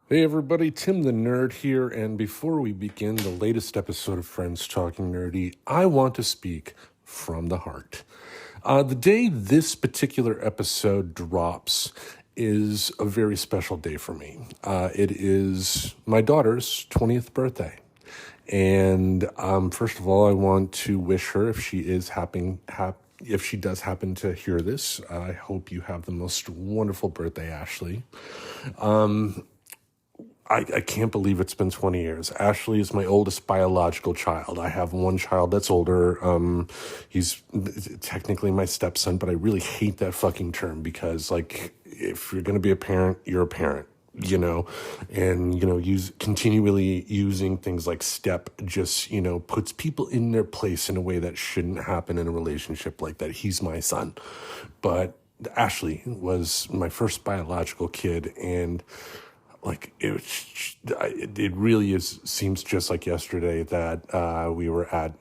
Hey everybody, Tim the Nerd here, and before we begin the latest episode of Friends Talking Nerdy, I want to speak from the heart. The day this particular episode drops is a very special day for me. It is my daughter's 20th birthday. And first of all, I want to wish her, if she does happen to hear this, I hope you have the most wonderful birthday, Ashley. I can't believe it's been 20 years. Ashley is my oldest biological child. I have one child that's older. He's technically my stepson, but I really hate that fucking term because, like, if you're going to be a parent, you're a parent, and, continually using things like step just, puts people in their place in a way that shouldn't happen in a relationship like that. He's my son. But Ashley was my first biological kid, and it really seems just like yesterday that we were at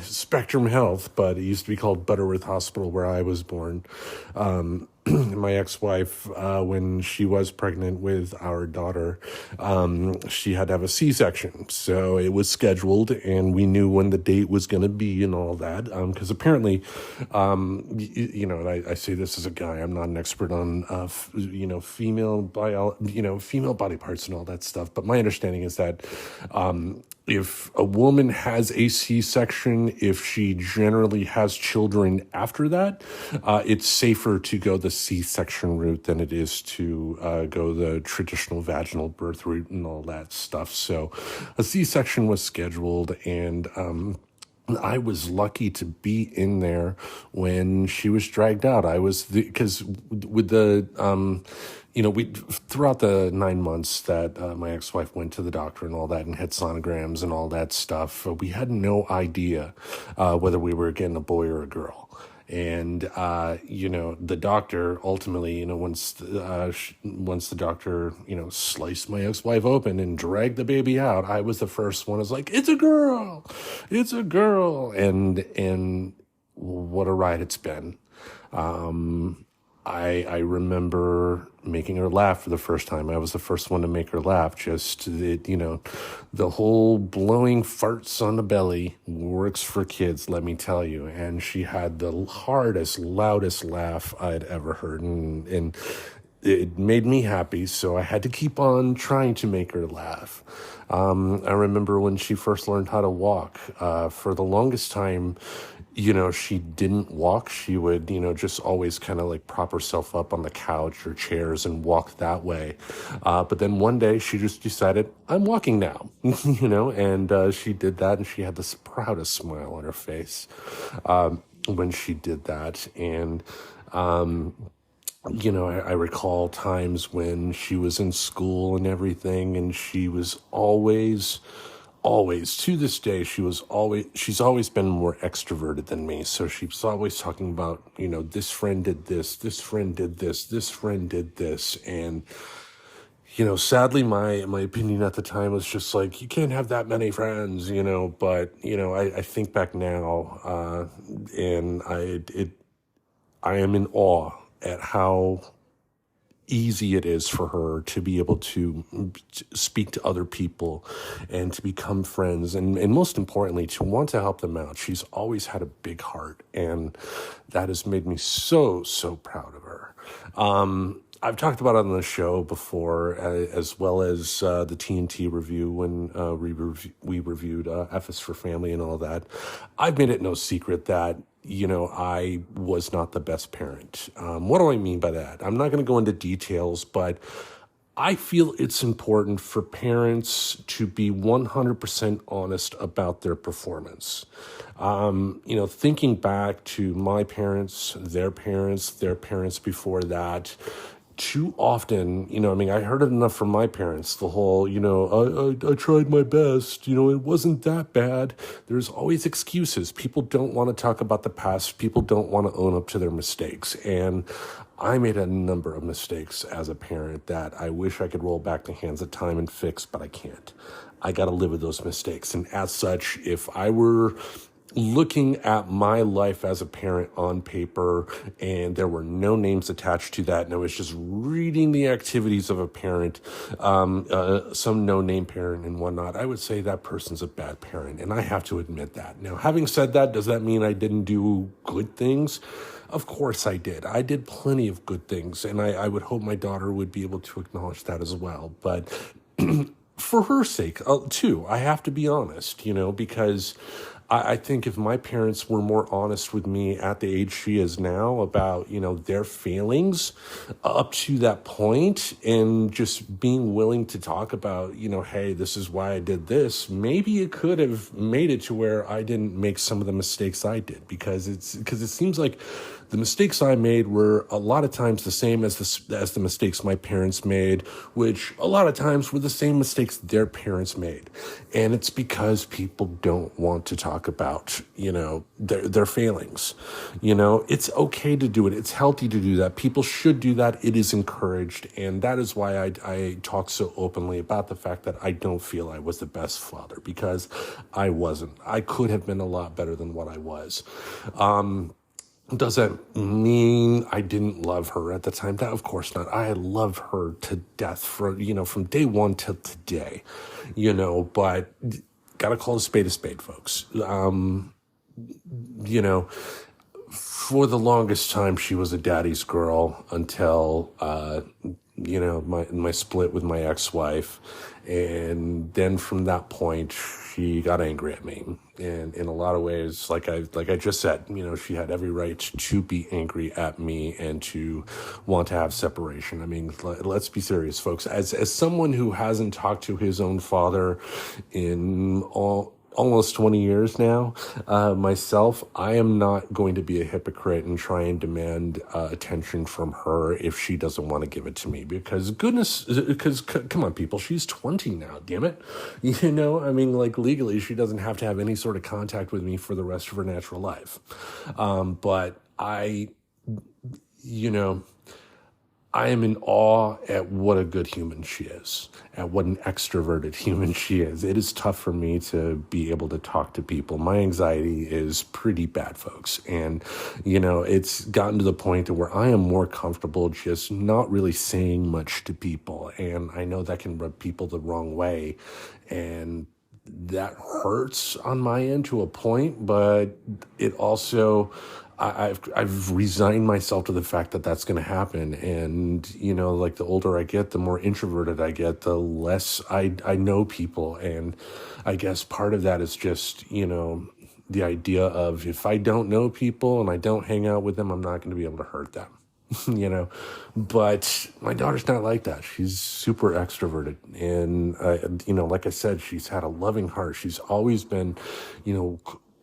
Spectrum Health, but it used to be called Butterworth Hospital where I was born. My ex-wife, when she was pregnant with our daughter, she had to have a C-section. So it was scheduled, and we knew when the date was going to be and all that. Because apparently, and I say this as a guy, I'm not an expert on, female body parts and all that stuff. But my understanding is that if a woman has a C-section, if she generally has children after that, it's safer to go the C-section route than it is to go the traditional vaginal birth route and all that stuff. So a C-section was scheduled, and I was lucky to be in there when she was dragged out. Because with the, we throughout the 9 months that my ex-wife went to the doctor and all that and had sonograms and all that stuff, we had no idea whether we were getting a boy or a girl. And, the doctor ultimately, once the doctor, sliced my ex-wife open and dragged the baby out, I was the first one. I was like, it's a girl. And what a ride it's been. I remember making her laugh for the first time. I was the first one to make her laugh. The whole blowing farts on the belly works for kids, let me tell you. And she had the hardest, loudest laugh I'd ever heard. And it made me happy, so I had to keep on trying to make her laugh. I remember when she first learned how to walk. For the longest time, she didn't walk. She would, just always kind of like prop herself up on the couch or chairs and walk that way. But then one day she just decided, I'm walking now, and she did that, and she had the proudest smile on her face when she did that. And, I recall times when she was in school and everything, and she was always, to this day, she's always been more extroverted than me. So she was always talking about, this friend did this, this friend did this, this friend did this. And, sadly, my opinion at the time was just like, you can't have that many friends, but, I think back now, and I am in awe at how easy it is for her to be able to speak to other people and to become friends, and most importantly, to want to help them out. She's always had a big heart, and that has made me so, so proud of her. I've talked about it on the show before, as well as the TNT review when we reviewed F is for Family and all that. I've made it no secret that I was not the best parent. What do I mean by that? I'm not going to go into details, but I feel it's important for parents to be 100% honest about their performance. Thinking back to my parents, their parents before that, too often, I heard it enough from my parents, the whole, I tried my best, it wasn't that bad. There's always excuses. People don't want to talk about the past. People don't want to own up to their mistakes. And I made a number of mistakes as a parent that I wish I could roll back the hands of time and fix, but I can't. I got to live with those mistakes. And as such, if I were looking at my life as a parent on paper, and there were no names attached to that, and I was just reading the activities of a parent, some no-name parent and whatnot, I would say that person's a bad parent, and I have to admit that. Now, having said that, does that mean I didn't do good things? Of course I did. I did plenty of good things, and I would hope my daughter would be able to acknowledge that as well. But for her sake, too, I have to be honest, because I think if my parents were more honest with me at the age she is now about, their failings up to that point, and just being willing to talk about, hey, this is why I did this, maybe it could have made it to where I didn't make some of the mistakes I did, because it seems like the mistakes I made were a lot of times the same as the mistakes my parents made, which a lot of times were the same mistakes their parents made. And it's because people don't want to talk about, their failings. It's okay to do it. It's healthy to do that. People should do that. It is encouraged. And that is why I talk so openly about the fact that I don't feel I was the best father, because I wasn't. I could have been a lot better than what I was. Does that mean I didn't love her at the time? That, of course not. I love her to death from day one till today, but gotta call a spade, folks. For the longest time, she was a daddy's girl until, my split with my ex-wife. And then from that point, she got angry at me. And in a lot of ways, like I just said, she had every right to be angry at me and to want to have separation. I mean, let's be serious, folks. As someone who hasn't talked to his own father in almost 20 years now, myself, I am not going to be a hypocrite and try and demand attention from her if she doesn't want to give it to me. Because come on, people, she's 20 now, damn it. Legally, she doesn't have to have any sort of contact with me for the rest of her natural life. But I am in awe at what a good human she is, at what an extroverted human she is. It is tough for me to be able to talk to people. My anxiety is pretty bad, folks. And, it's gotten to the point where I am more comfortable just not really saying much to people. And I know that can rub people the wrong way. And that hurts on my end to a point, but it also, I've resigned myself to the fact that that's going to happen. And, the older I get, the more introverted I get, the less I know people. And I guess part of that is just, the idea of if I don't know people and I don't hang out with them, I'm not going to be able to hurt them. But my daughter's not like that. She's super extroverted. And, like I said, she's had a loving heart. She's always been,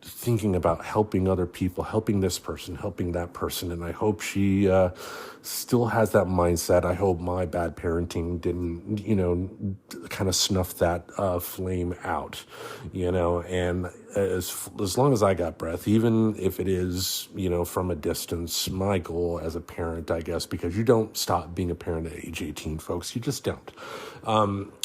thinking about helping other people, helping this person, helping that person. And I hope she still has that mindset. I hope my bad parenting didn't, kind of snuff that flame out, and as long as I got breath, even if it is, from a distance, my goal as a parent, I guess, because you don't stop being a parent at age 18, folks. You just don't.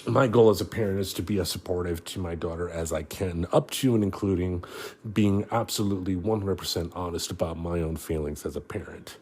My goal as a parent is to be as supportive to my daughter as I can, up to and including being absolutely 100% honest about my own feelings as a parent.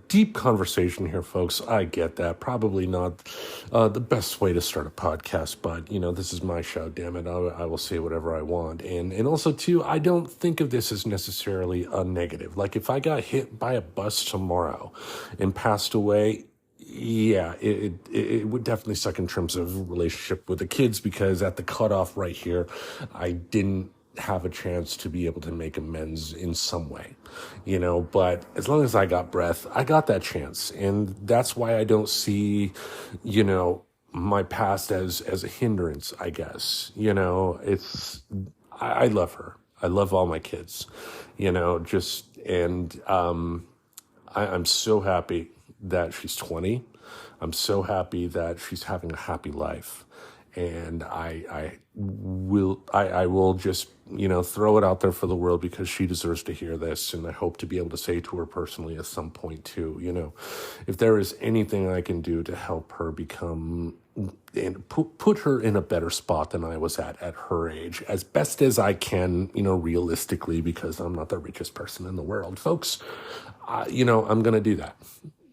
Deep conversation here, folks. I get that. Probably not the best way to start a podcast, but, this is my show, damn it. I will say whatever I want. And also, too, I don't think of this as necessarily a negative. Like, if I got hit by a bus tomorrow and passed away, yeah, it would definitely suck in terms of relationship with the kids, because at the cutoff right here, I didn't have a chance to be able to make amends in some way, but as long as I got breath, I got that chance. And that's why I don't see, my past as a hindrance, I guess. I love her. I love all my kids, I'm so happy that she's 20. I'm so happy that she's having a happy life. And I will just, throw it out there for the world because she deserves to hear this. And I hope to be able to say to her personally at some point too, if there is anything I can do to help her become and put her in a better spot than I was at her age, as best as I can, realistically, because I'm not the richest person in the world, folks, I'm going to do that.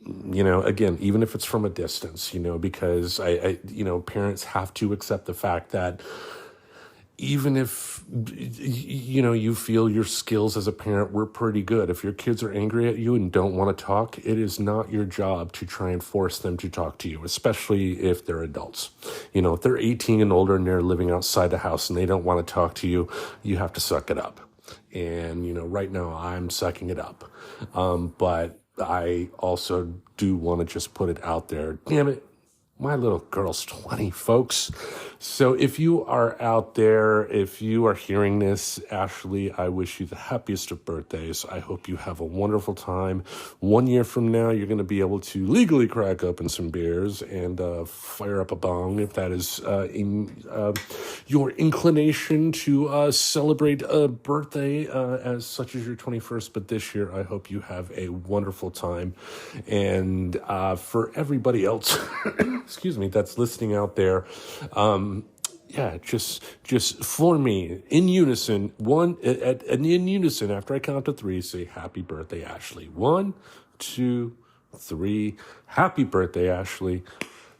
Again, even if it's from a distance, because I parents have to accept the fact that even if, you feel your skills as a parent were pretty good, if your kids are angry at you and don't want to talk, it is not your job to try and force them to talk to you, especially if they're adults. If they're 18 and older and they're living outside the house and they don't want to talk to you, you have to suck it up. And, right now I'm sucking it up. But I also do want to just put it out there. Damn it, my little girl's 20, folks. So if you are out there, if you are hearing this, Ashley, I wish you the happiest of birthdays. I hope you have a wonderful time. 1 year from now, you're going to be able to legally crack open some beers and fire up a bong if that is your inclination to celebrate a birthday as such as your 21st. But this year, I hope you have a wonderful time. And for everybody else, excuse me, that's listening out there, just for me, in unison, in unison, after I count to three, say happy birthday, Ashley. 1, 2, 3. Happy birthday, Ashley.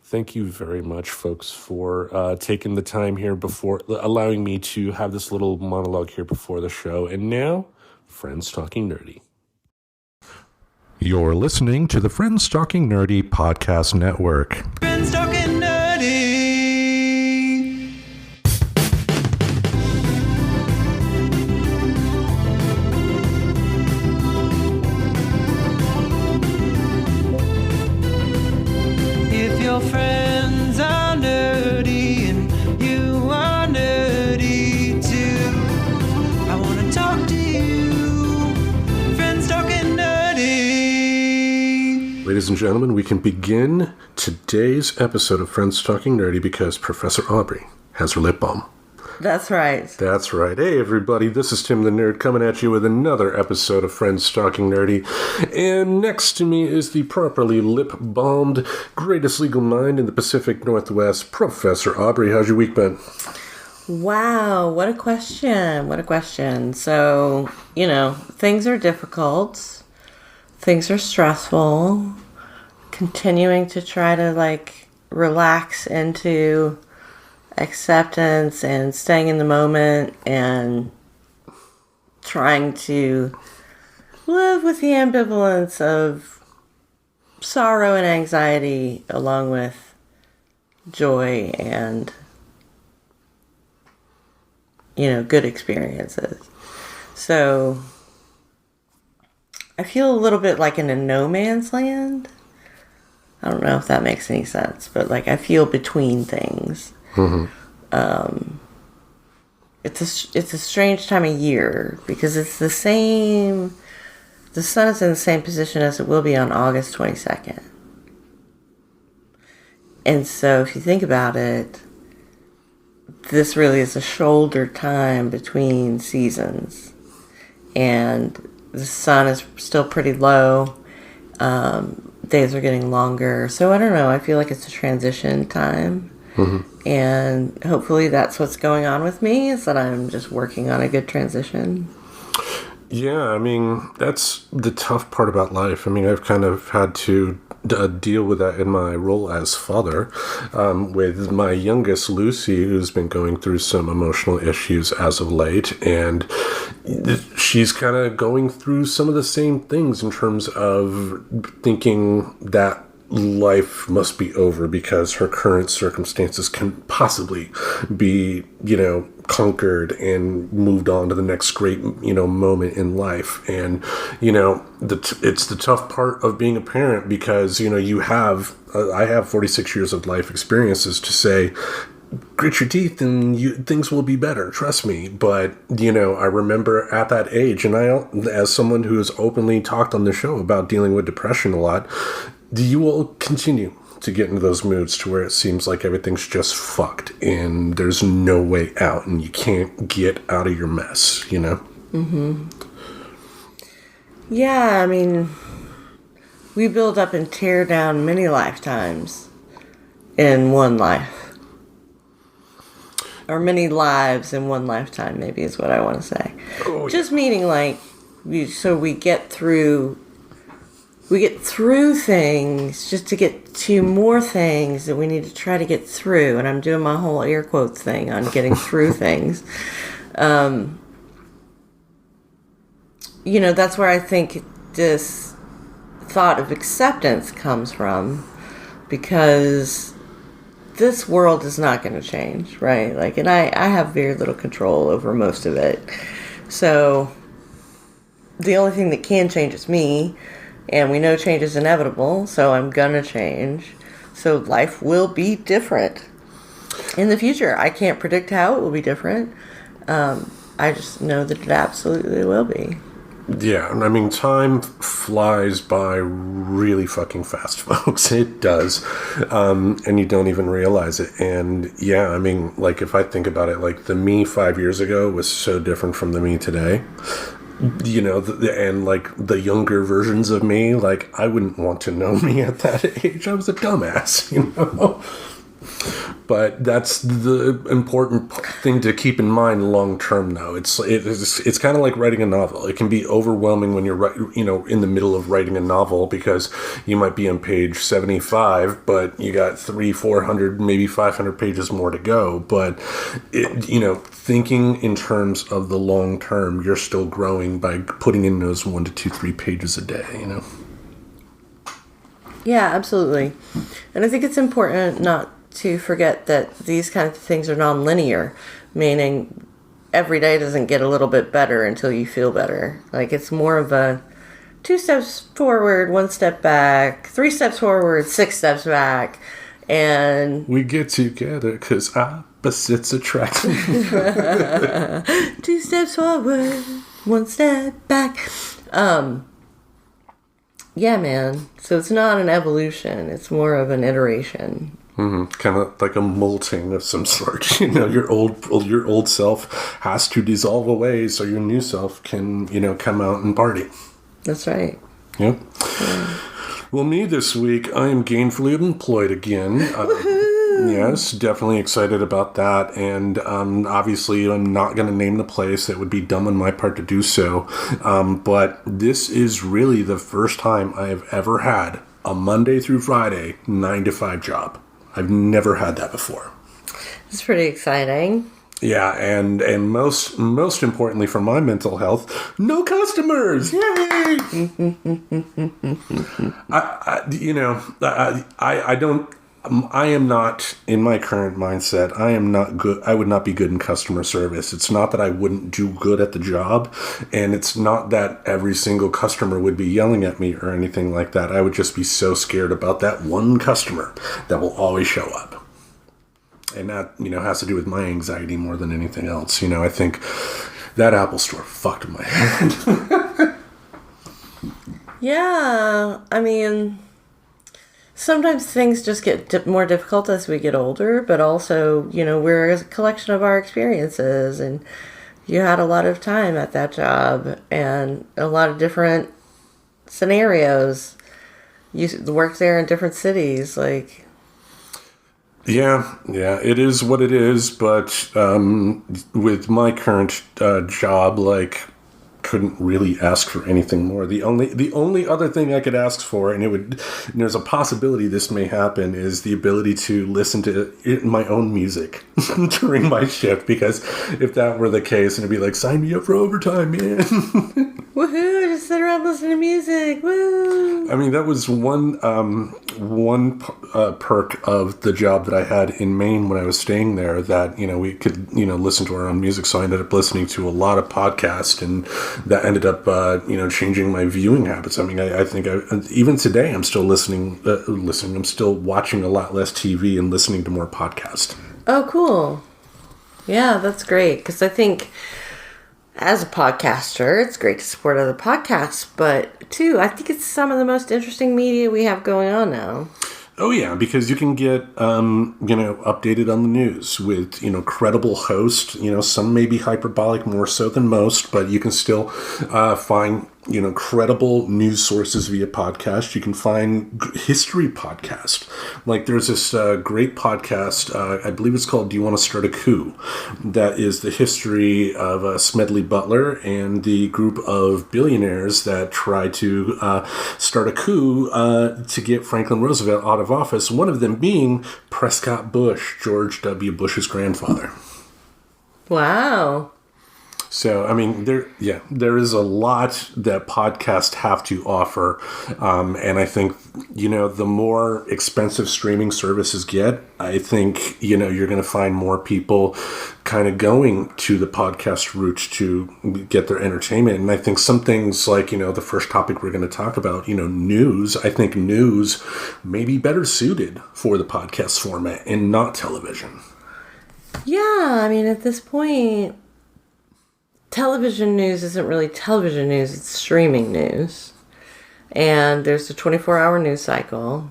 Thank you very much, folks, for taking the time here before allowing me to have this little monologue here before the show. And now, Friends Talking Nerdy. You're listening to the Friends Talking Nerdy Podcast Network. Friends Talking Nerdy. If your friends are nerdy and you are nerdy too, I want to talk to you. Friends Talking Nerdy. Ladies and gentlemen, we can begin today's episode of Friends Talking Nerdy because Professor Aubrey has her lip balm. That's right. That's right. Hey, everybody, this is Tim the Nerd coming at you with another episode of Friends Talking Nerdy. And next to me is the properly lip-balmed greatest legal mind in the Pacific Northwest, Professor Aubrey. How's your week been? Wow, what a question. What a question. So, things are difficult. Things are stressful. Continuing to try to, relax into acceptance and staying in the moment and trying to live with the ambivalence of sorrow and anxiety along with joy and good experiences. So I feel a little bit like in a no man's land. I don't know if that makes any sense, but I feel between things. Mm-hmm. It's a strange time of year because it's the sun is in the same position as it will be on August 22nd. And so if you think about it, this really is a shoulder time between seasons. And the sun is still pretty low. Days are getting longer. So I don't know. I feel like it's a transition time. Mm-hmm. And hopefully that's what's going on with me, is that I'm just working on a good transition. Yeah, that's the tough part about life. I've kind of had to deal with that in my role as father, with my youngest, Lucy, who's been going through some emotional issues as of late. And she's kind of going through some of the same things in terms of thinking that life must be over because her current circumstances can possibly be, conquered and moved on to the next great, moment in life. And, it's the tough part of being a parent because, I have 46 years of life experiences to say, grit your teeth and things will be better, trust me. But, I remember at that age, and as someone who has openly talked on the show about dealing with depression a lot, you will continue to get into those moods to where it seems like everything's just fucked and there's no way out and you can't get out of your mess, you know? Mm-hmm. Yeah, I mean, we build up and tear down many lifetimes in one life. Or many lives in one lifetime, maybe is what I want to say. Oh, yeah. Just meaning like, we get through things just to get to more things that we need to try to get through. And I'm doing my whole air quotes thing on getting through things. That's where I think this thought of acceptance comes from, because this world is not going to change, right? Like, and I have very little control over most of it. So the only thing that can change is me, and we know change is inevitable, so I'm going to change. So life will be different in the future. I can't predict how it will be different. I just know that it absolutely will be. Yeah, I mean, time flies by really fucking fast, folks. It does. And you don't even realize it. And yeah, I mean, like, if I think about it, like, the me 5 years ago was so different from the me today. You know, and like the younger versions of me, like, I wouldn't want to know me at that age. I was a dumbass, you know? But that's the important thing to keep in mind long term, though. It's kind of like writing a novel. It can be overwhelming when you're in the middle of writing a novel, because you might be on page 75, but you got 300-400, maybe 500 pages more to go. But thinking in terms of the long term, you're still growing by putting in those 1 to 2, 3 pages a day. You know. Yeah, absolutely. And I think it's important not to forget that these kinds of things are non-linear, meaning every day doesn't get a little bit better until you feel better. Like, it's more of a 2 steps forward, 1 step back, 3 steps forward, 6 steps back, and we get together because opposites attract. 2 steps forward, 1 step back. Yeah, man. So it's not an evolution. It's more of an iteration. Mm-hmm. Kind of like a molting of some sort. Your old self has to dissolve away so your new self can, come out and party. That's right. Yep. Yeah. Well, me this week, I am gainfully employed again. Yes, definitely excited about that. And obviously, I'm not going to name the place. It would be dumb on my part to do so. But this is really the first time I have ever had a Monday through Friday 9 to 5 job. I've never had that before. It's pretty exciting. Yeah, and most importantly for my mental health, no customers. Yay! I am not, in my current mindset, I am not good. I would not be good in customer service. It's not that I wouldn't do good at the job, and it's not that every single customer would be yelling at me or anything like that. I would just be so scared about that one customer that will always show up. And that, has to do with my anxiety more than anything else. I think that Apple Store fucked my head. Yeah, I mean, sometimes things just get more difficult as we get older, but also, we're a collection of our experiences, and you had a lot of time at that job and a lot of different scenarios. You worked there in different cities, like... Yeah, it is what it is, but with my current job, like, couldn't really ask for anything more. The only other thing I could ask for, and there's a possibility this may happen, is the ability to listen to my own music during my shift, because if that were the case, and it'd be like, sign me up for overtime, man. Woohoo, just sit around listening to music, woo! I mean, that was one perk of the job that I had in Maine when I was staying there, that, we could, listen to our own music, so I ended up listening to a lot of podcasts, and that ended up, changing my viewing habits. I mean, I think even today I'm still listening, I'm still watching a lot less TV and listening to more podcasts. Oh, cool. Yeah, that's great, because I think as a podcaster, it's great to support other podcasts, but two, I think it's some of the most interesting media we have going on now. Oh, yeah, because you can get, updated on the news with, credible hosts. Some may be hyperbolic more so than most, but you can still find, credible news sources via podcast. You can find history podcast. Like there's this great podcast, I believe it's called Do You Want to Start a Coup? That is the history of Smedley Butler and the group of billionaires that tried to start a coup to get Franklin Roosevelt out of office, one of them being Prescott Bush, George W. Bush's grandfather. Wow. So, I mean, there is a lot that podcasts have to offer. And I think, the more expensive streaming services get, I think, you're going to find more people kind of going to the podcast route to get their entertainment. And I think some things like, the first topic we're going to talk about, news, I think news may be better suited for the podcast format and not television. Yeah, I mean, at this point, television news isn't really television news, it's streaming news. And there's a 24-hour news cycle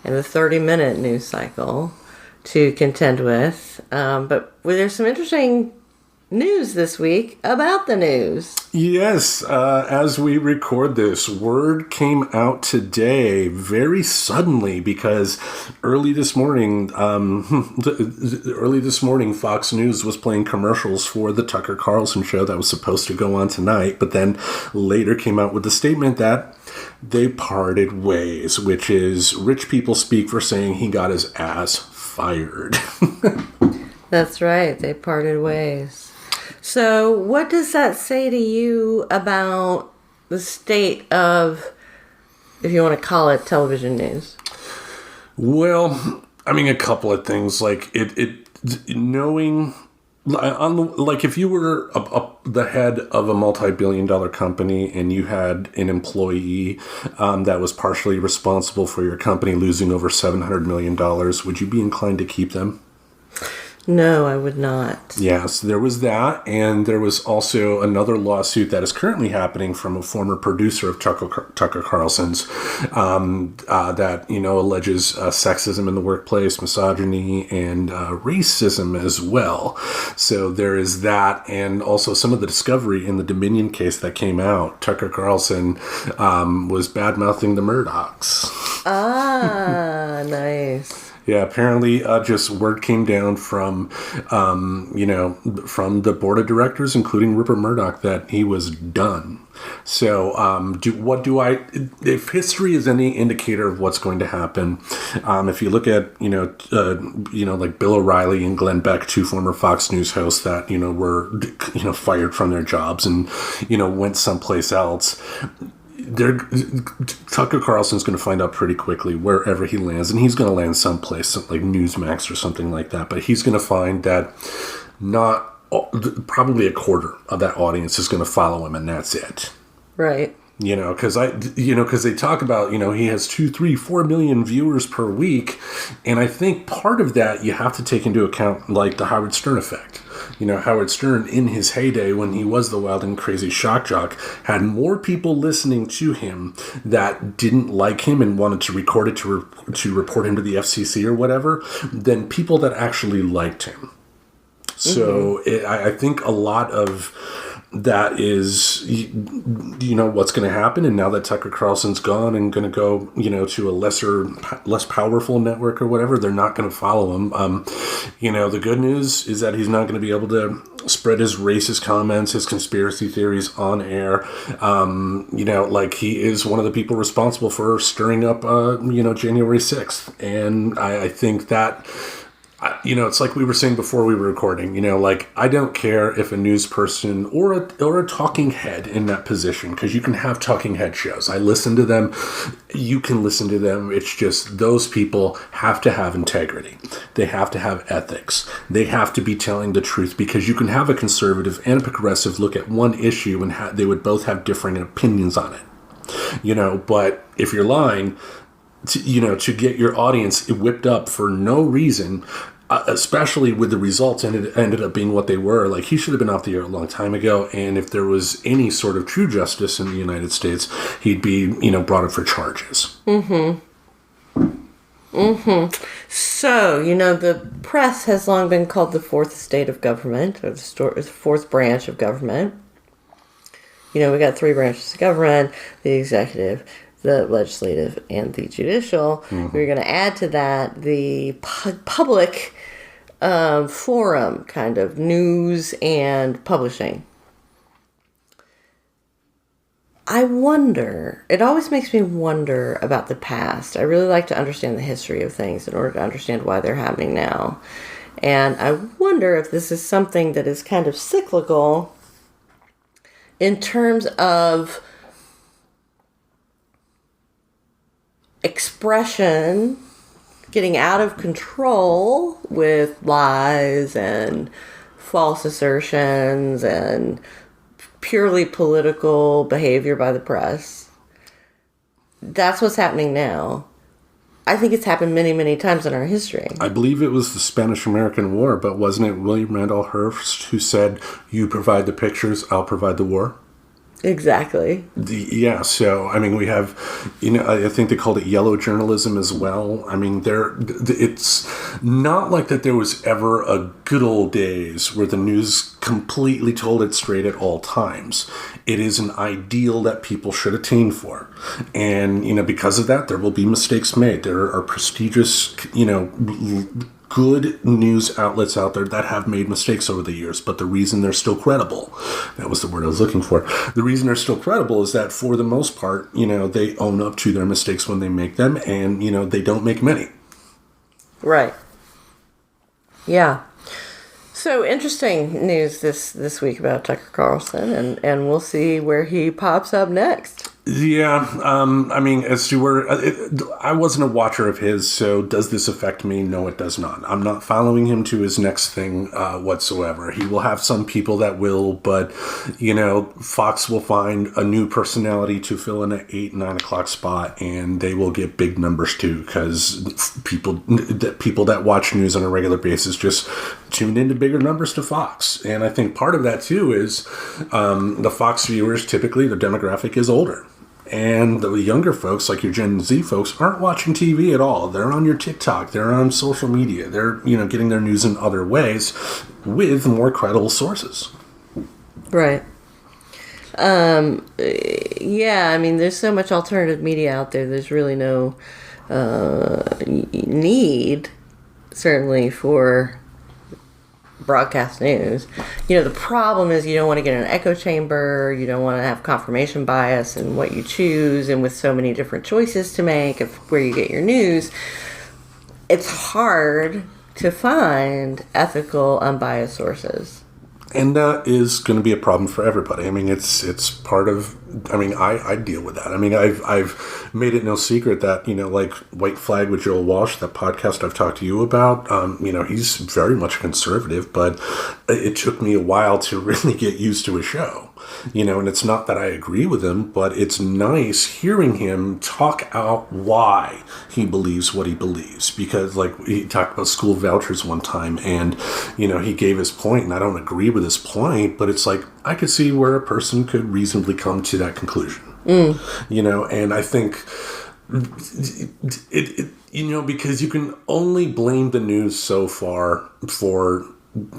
and a 30-minute news cycle to contend with. But there's some interesting news this week about the news. Yes, as we record this, word came out today very suddenly because early this morning, Fox News was playing commercials for the Tucker Carlson show that was supposed to go on tonight, but then later came out with the statement that they parted ways, which is rich people speak for saying he got his ass fired. That's right, they parted ways. So what does that say to you about the state of, if you want to call it, television news? Well, I mean, a couple of things. Like knowing, like if you were the head of a multi-billion-dollar company and you had an employee that was partially responsible for your company losing over $700 million, would you be inclined to keep them? No, I would not. Yes, there was that, and there was also another lawsuit that is currently happening from a former producer of Tucker Carlson's that alleges sexism in the workplace, misogyny, and racism as well. So there is that, and also some of the discovery in the Dominion case that came out. Tucker Carlson was bad-mouthing the Murdochs. Ah, nice. Yeah, apparently just word came down from, from the board of directors, including Rupert Murdoch, that he was done. So if history is any indicator of what's going to happen, if you look at, like Bill O'Reilly and Glenn Beck, two former Fox News hosts that, were, fired from their jobs and, went someplace else, Tucker Carlson's going to find out pretty quickly wherever he lands, and he's going to land someplace like Newsmax or something like that. But he's going to find that probably a quarter of that audience is going to follow him, and that's it. Right. Because they talk about, he has 2, 3, 4 million viewers per week. And I think part of that you have to take into account, like the Howard Stern effect. Howard Stern in his heyday when he was the wild and crazy shock jock had more people listening to him that didn't like him and wanted to record it to report him to the FCC or whatever than people that actually liked him. So I think a lot of that is, what's going to happen. And now that Tucker Carlson's gone and going to go, to a less powerful network or whatever, they're not going to follow him. The good news is that he's not going to be able to spread his racist comments, his conspiracy theories on air. Like he is one of the people responsible for stirring up, January 6th. And I think that, it's like we were saying before we were recording, I don't care if a news person or a talking head in that position, because you can have talking head shows. I listen to them. You can listen to them. It's just those people have to have integrity. They have to have ethics. They have to be telling the truth, because you can have a conservative and a progressive look at one issue and they would both have different opinions on it. But if you're lying, to get your audience whipped up for no reason, especially with the results ended up being what they were. Like, he should have been off the air a long time ago, and if there was any sort of true justice in the United States, he'd be, brought up for charges. So, the press has long been called the fourth state of government, or the fourth branch of government. We got three branches of government: the executive, the legislative, and the judicial. We're going to add to that the public forum, kind of news and publishing. I wonder, it always makes me wonder about the past. I really like to understand the history of things in order to understand why they're happening now. And I wonder if this is something that is kind of cyclical in terms of expression getting out of control with lies and false assertions and purely political behavior by the press. That's what's happening now. I think it's happened many, many times in our history. I believe it was the Spanish-American War, but wasn't it William Randolph Hearst who said, "You provide the pictures, I'll provide the war"? Exactly. So, we have, I think they called it yellow journalism as well. It's not like that there was ever a good old days where the news completely told it straight at all times. It is an ideal that people should attain for. And, because of that, there will be mistakes made. There are prestigious, good news outlets out there that have made mistakes over the years, but the reason they're still credible, that was the word I was looking for, the reason they're still credible is that for the most part, they own up to their mistakes when they make them, and, they don't make many. Right. Yeah. So interesting news this week about Tucker Carlson, and we'll see where he pops up next. Yeah, as to where I wasn't a watcher of his, so does this affect me? No, it does not. I'm not following him to his next thing whatsoever. He will have some people that will, but Fox will find a new personality to fill in at 8, 9 o'clock spot, and they will get big numbers too, because people that watch news on a regular basis just tune into bigger numbers to Fox. And I think part of that too is the Fox viewers, typically their demographic is older. And the younger folks, like your Gen Z folks, aren't watching TV at all. They're on your TikTok. They're on social media. They're, getting their news in other ways with more credible sources. Right. There's so much alternative media out there. There's really no need, certainly, for broadcast news. The problem is you don't want to get in an echo chamber. You don't want to have confirmation bias in what you choose, and with so many different choices to make of where you get your news, it's hard to find ethical, unbiased sources. And that is going to be a problem for everybody. It's part of. I deal with that. I've made it no secret that like White Flag with Joel Walsh, that podcast I've talked to you about. He's very much conservative, but it took me a while to really get used to his show. And it's not that I agree with him, but it's nice hearing him talk out why he believes what he believes. Because, like, he talked about school vouchers one time, and, he gave his point, and I don't agree with his point, but it's like, I could see where a person could reasonably come to that conclusion. And I think because you can only blame the news so far for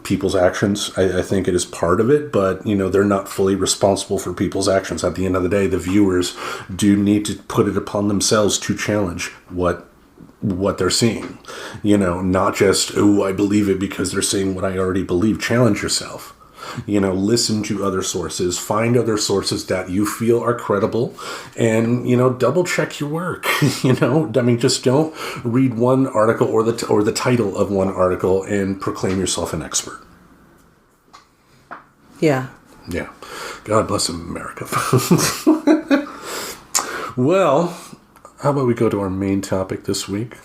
people's actions. I think it is part of it, but they're not fully responsible for people's actions. At the end of the day, the viewers do need to put it upon themselves to challenge what they're seeing. Not just, oh, I believe it because they're saying what I already believe. Challenge yourself. Listen to other sources, find other sources that you feel are credible, and, double check your work. Just don't read one article or the title of one article and proclaim yourself an expert. Yeah. Yeah. God bless America. Well, how about we go to our main topic this week?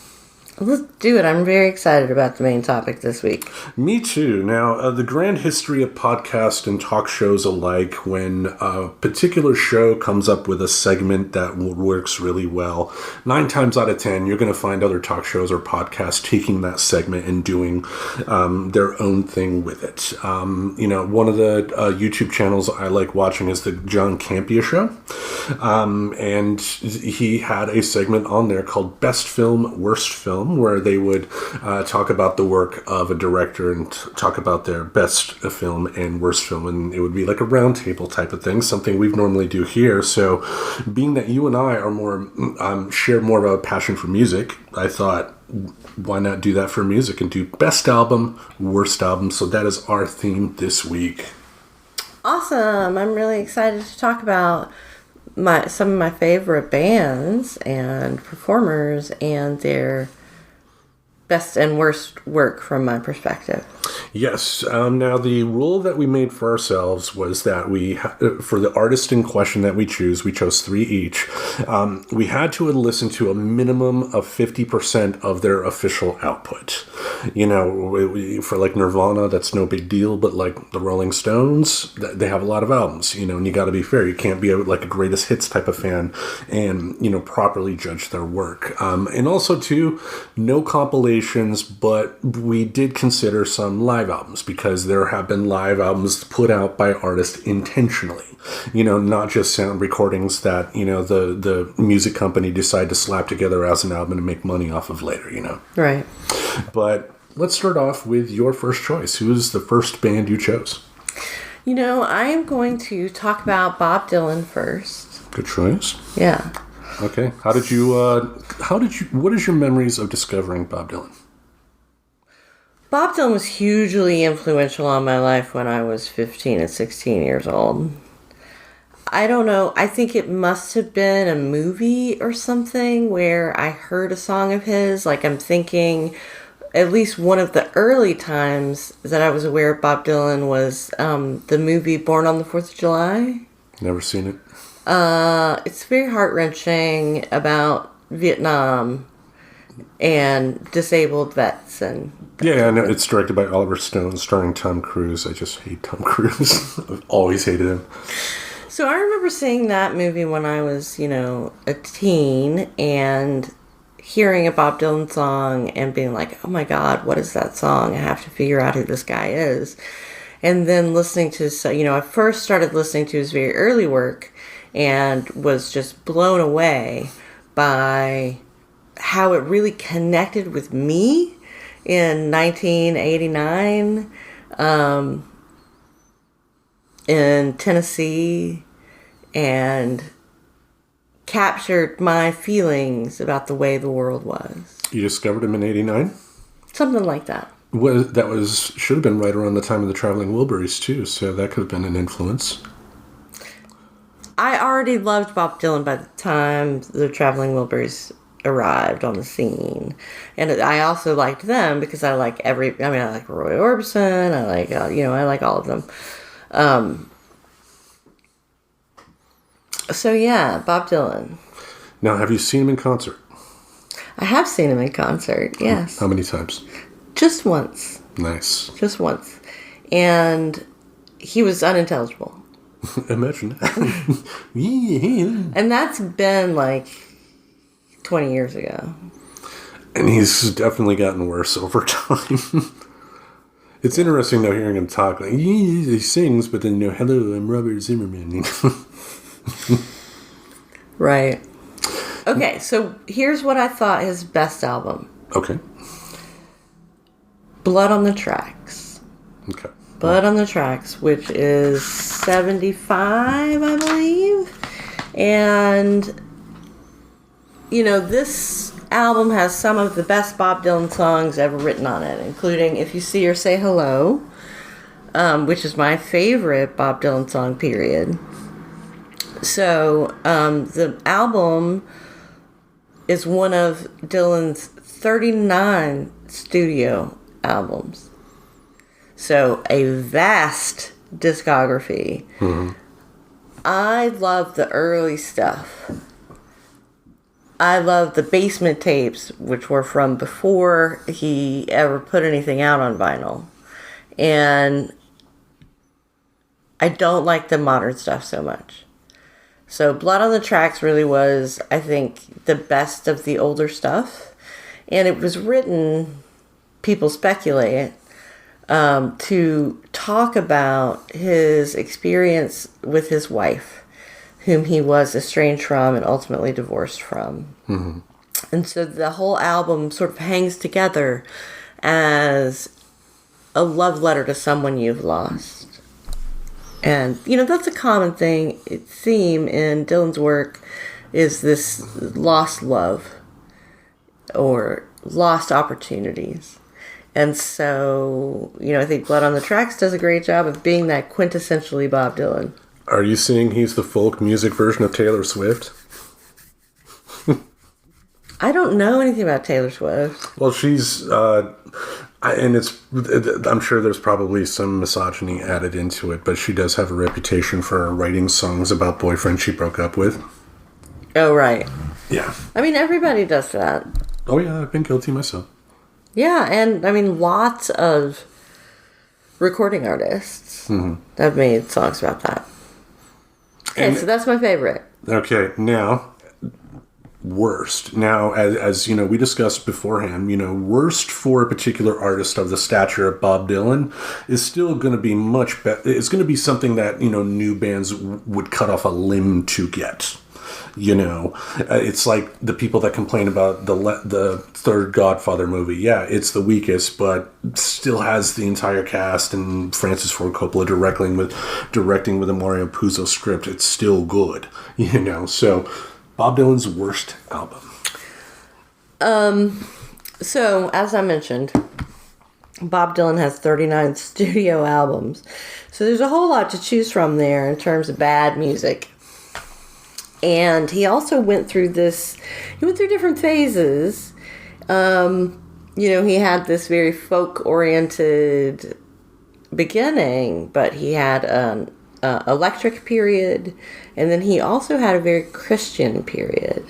Let's do it. I'm very excited about the main topic this week. Me too. Now, the grand history of podcast and talk shows alike, when a particular show comes up with a segment that works really well, 9 times out of 10, you're going to find other talk shows or podcasts taking that segment and doing their own thing with it. One of the YouTube channels I like watching is the John Campea Show. And he had a segment on there called Best Film, Worst Film, where they would talk about the work of a director and talk about their best film and worst film, and it would be like a round table type of thing, something we normally do here. So being that you and I are more share more of a passion for music, I thought, why not do that for music and do best album, worst album? So that is our theme this week. Awesome. I'm really excited to talk about some of my favorite bands and performers and their best and worst work from my perspective. Yes. Now, the rule that we made for ourselves was that for the artist in question that we chose 3 each. We had to listen to a minimum of 50% of their official output. For like Nirvana, that's no big deal, but like the Rolling Stones, they have a lot of albums, and you got to be fair. You can't be a greatest hits type of fan and, properly judge their work. And also, too, no compilations, but we did consider some live albums, because there have been live albums put out by artists intentionally, not just sound recordings that, the music company decide to slap together as an album and make money off of later, Right. But let's start off with your first choice. Who is the first band you chose? I'm going to talk about Bob Dylan first. Good choice. Yeah. Okay. What is your memories of discovering Bob Dylan? Bob Dylan was hugely influential on my life when I was 15 and 16 years old. I don't know. I think it must have been a movie or something where I heard a song of his. Like, I'm thinking at least one of the early times that I was aware of Bob Dylan was the movie Born on the 4th of July. Never seen it. It's very heart-wrenching about Vietnam and disabled vets. And yeah, I know. It's directed by Oliver Stone, starring Tom Cruise. I just hate Tom Cruise. I've always hated him. So I remember seeing that movie when I was, a teen, and hearing a Bob Dylan song and being like, oh my God, what is that song? I have to figure out who this guy is. And then listening to, I first started listening to his very early work and was just blown away by how it really connected with me in 1989 in Tennessee, and captured my feelings about the way the world was. You discovered him in '89? Something like that. Well, should have been right around the time of the Traveling Wilburys too, so that could have been an influence. I already loved Bob Dylan by the time the Traveling Wilburys arrived on the scene, and I also liked them because I like I like Roy Orbison, I like I like all of them. So yeah, Bob Dylan. Now, have you seen him in concert? I have seen him in concert, yes. How many times? Just once. Nice. Just once. And he was unintelligible. Imagine that. Yeah. And that's been like 20 years ago. And he's definitely gotten worse over time. It's interesting, though, hearing him talk. Like, he sings, but then, hello, I'm Robert Zimmerman. Right. Okay, so here's what I thought his best album. Okay. Blood on the Tracks. Okay. Blood on the Tracks, which is 75, I believe. And, this album has some of the best Bob Dylan songs ever written on it, including If You See Her, Say Hello, which is my favorite Bob Dylan song, period. So, the album is one of Dylan's 39 studio albums. So, a vast discography. Mm-hmm. I love the early stuff. I love the basement tapes, which were from before he ever put anything out on vinyl. And I don't like the modern stuff so much. So Blood on the Tracks really was, I think, the best of the older stuff. And it was written, people speculate, to talk about his experience with his wife, whom he was estranged from and ultimately divorced from. Mm-hmm. And so the whole album sort of hangs together as a love letter to someone you've lost. And, that's a common theme in Dylan's work, is this lost love or lost opportunities. And so, I think Blood on the Tracks does a great job of being that quintessentially Bob Dylan. Are you saying he's the folk music version of Taylor Swift? I don't know anything about Taylor Swift. Well, she's, I'm sure there's probably some misogyny added into it, but she does have a reputation for writing songs about boyfriends she broke up with. Oh, right. Yeah. I mean, everybody does that. Oh, yeah, I've been guilty myself. Yeah, and, lots of recording artists have made songs about that. Okay, so that's my favorite. Okay, now... worst. Now, as we discussed beforehand, worst for a particular artist of the stature of Bob Dylan is still going to be much better. It's going to be something that, new bands would cut off a limb to get. It's like the people that complain about the third Godfather movie. Yeah, it's the weakest, but still has the entire cast and Francis Ford Coppola directing with a Mario Puzo script. It's still good, so... Bob Dylan's worst album. So, as I mentioned, Bob Dylan has 39 studio albums. So there's a whole lot to choose from there in terms of bad music. And he also went through different phases. He had this very folk-oriented beginning, but he had an electric period, and then he also had a very Christian period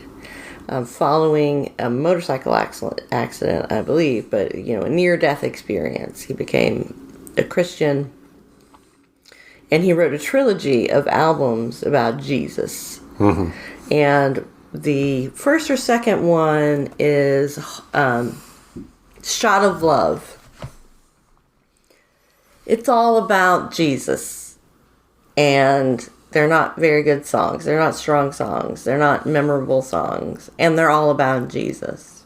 following a motorcycle accident, I believe, but a near-death experience. He became a Christian, and he wrote a trilogy of albums about Jesus. Mm-hmm. And the first or second one is Shot of Love. It's all about Jesus. And they're not very good songs. They're not strong songs. They're not memorable songs. And they're all about Jesus.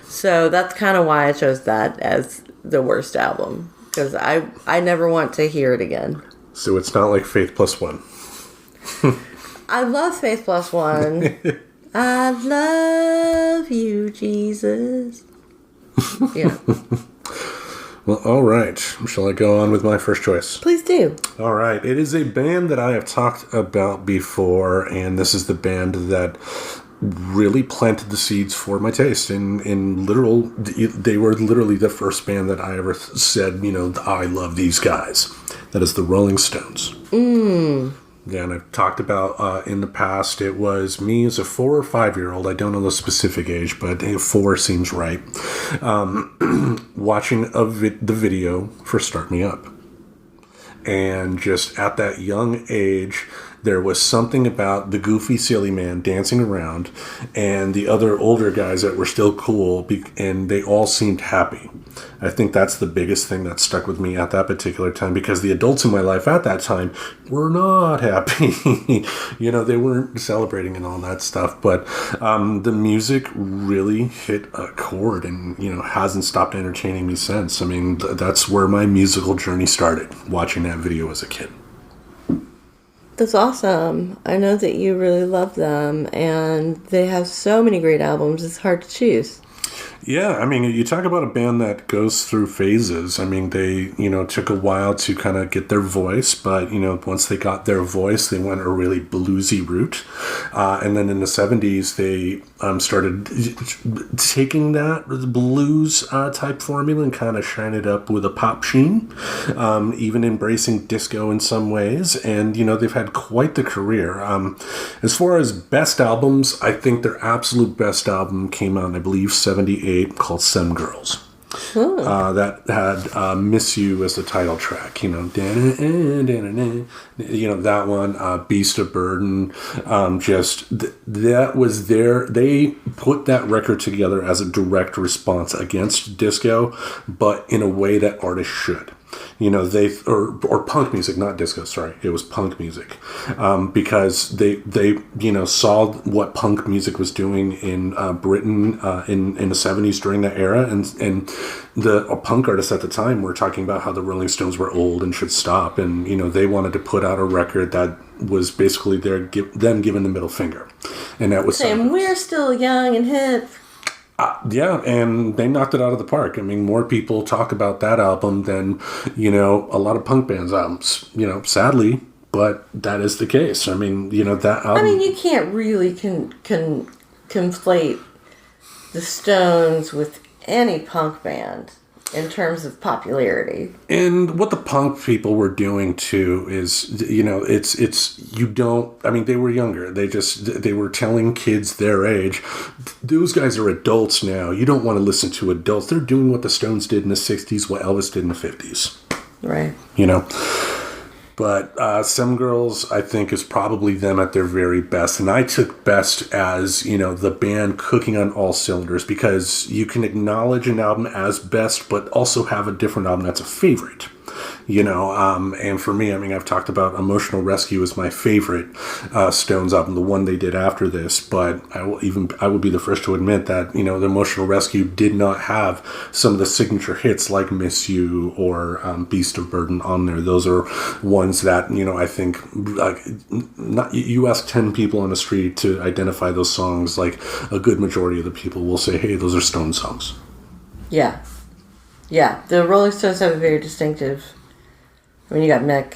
So that's kind of why I chose that as the worst album. Because I never want to hear it again. So it's not like Faith Plus One. I love Faith Plus One. I love you, Jesus. Yeah. Well, all right. Shall I go on with my first choice? Please do. All right. It is a band that I have talked about before, and this is the band that really planted the seeds for my taste. They were literally the first band that I ever said, I love these guys. That is the Rolling Stones. Yeah, and I've talked about in the past, it was me as a 4 or 5-year-old. I don't know the specific age, but 4 seems right. Watching the video for Start Me Up. And just at that young age, there was something about the goofy, silly man dancing around and the other older guys that were still cool, and they all seemed happy. I think that's the biggest thing that stuck with me at that particular time, because the adults in my life at that time were not happy. They weren't celebrating and all that stuff. But the music really hit a chord and, hasn't stopped entertaining me since. I mean, that's where my musical journey started, watching that video as a kid. That's awesome. I know that you really love them, and they have so many great albums, it's hard to choose. Yeah, I mean, you talk about a band that goes through phases. I mean, they, took a while to kind of get their voice, but, once they got their voice, they went a really bluesy route. And then in the 70s, they started taking that blues type formula and kind of shine it up with a pop sheen, even embracing disco in some ways. And, they've had quite the career. As far as best albums, I think their absolute best album came out, I believe, 78, called Some Girls. That had Miss You as the title track, that one, Beast of Burden, that was they put that record together as a direct response against disco, but in a way that artists should. Or punk music, not disco. Sorry, it was punk music, because they saw what punk music was doing in Britain in the 70s during that era, and the punk artists at the time were talking about how the Rolling Stones were old and should stop, and they wanted to put out a record that was basically them giving the middle finger, and that was saying we're still young and hip. Yeah, and they knocked it out of the park. I mean, more people talk about that album than, a lot of punk bands' albums, sadly, but that is the case. I mean, that album... I mean, you can't really conflate the Stones with any punk band in terms of popularity. And what the punk people were doing too is, they were younger. They were telling kids their age, those guys are adults now. You don't want to listen to adults. They're doing what the Stones did in the 60s, what Elvis did in the 50s. Right. But Some Girls, I think, is probably them at their very best. And I took best as, the band cooking on all cylinders, because you can acknowledge an album as best, but also have a different album that's a favorite. And for me, I mean, I've talked about Emotional Rescue as my favorite Stones album, the one they did after this, but I will be the first to admit that, the Emotional Rescue did not have some of the signature hits like Miss You or Beast of Burden on there. Those are ones that, I think, you ask 10 people on the street to identify those songs, like a good majority of the people will say, hey, those are Stone songs. Yeah. Yeah, the Rolling Stones have a very distinctive... I mean, you got Mick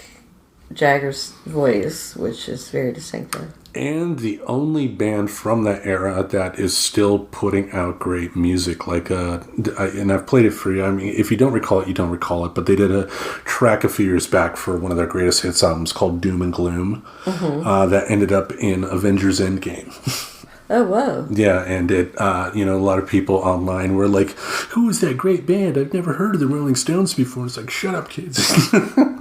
Jagger's voice, which is very distinctive. And the only band from that era that is still putting out great music. And I've played it for you. I mean, if you don't recall it, you don't recall it. But they did a track a few years back for one of their greatest hits albums called Doom and Gloom. Mm-hmm. That ended up in Avengers Endgame. Oh, whoa. Yeah, and it, a lot of people online were like, who is that great band? I've never heard of the Rolling Stones before. It's like, shut up, kids.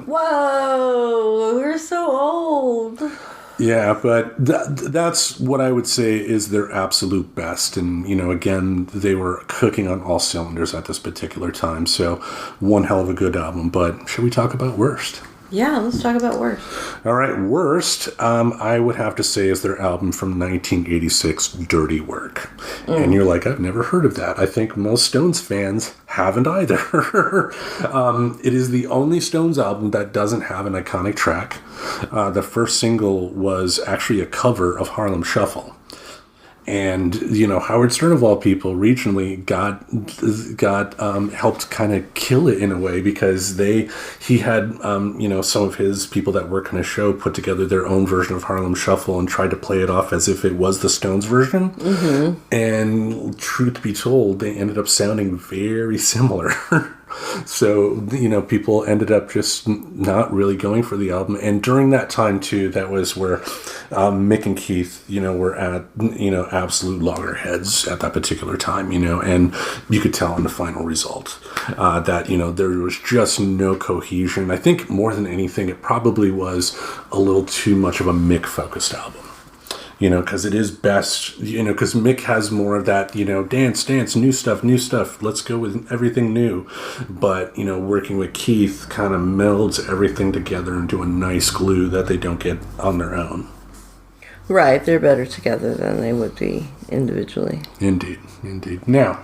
Whoa, we're so old. Yeah, but that's what I would say is their absolute best. And, again, they were cooking on all cylinders at this particular time. So one hell of a good album. But should we talk about worst? Yeah, let's talk about Worst. All right, Worst, I would have to say is their album from 1986, Dirty Work. And you're like, I've never heard of that. I think most Stones fans haven't either. It is the only Stones album that doesn't have an iconic track. The first single was actually a cover of Harlem Shuffle. And, Howard Stern, of all people, regionally got helped kind of kill it in a way, because he had, some of his people that work on his show put together their own version of Harlem Shuffle and tried to play it off as if it was the Stones version. Mm-hmm. And truth be told, they ended up sounding very similar. So, people ended up just not really going for the album. And during that time, too, that was where Mick and Keith, were at, absolute loggerheads at that particular time, and you could tell in the final result that, there was just no cohesion. I think more than anything, it probably was a little too much of a Mick-focused album. Because it is best, because Mick has more of that, dance, new stuff, let's go with everything new. But, working with Keith kind of melds everything together into a nice glue that they don't get on their own. Right, they're better together than they would be individually. Indeed. Now,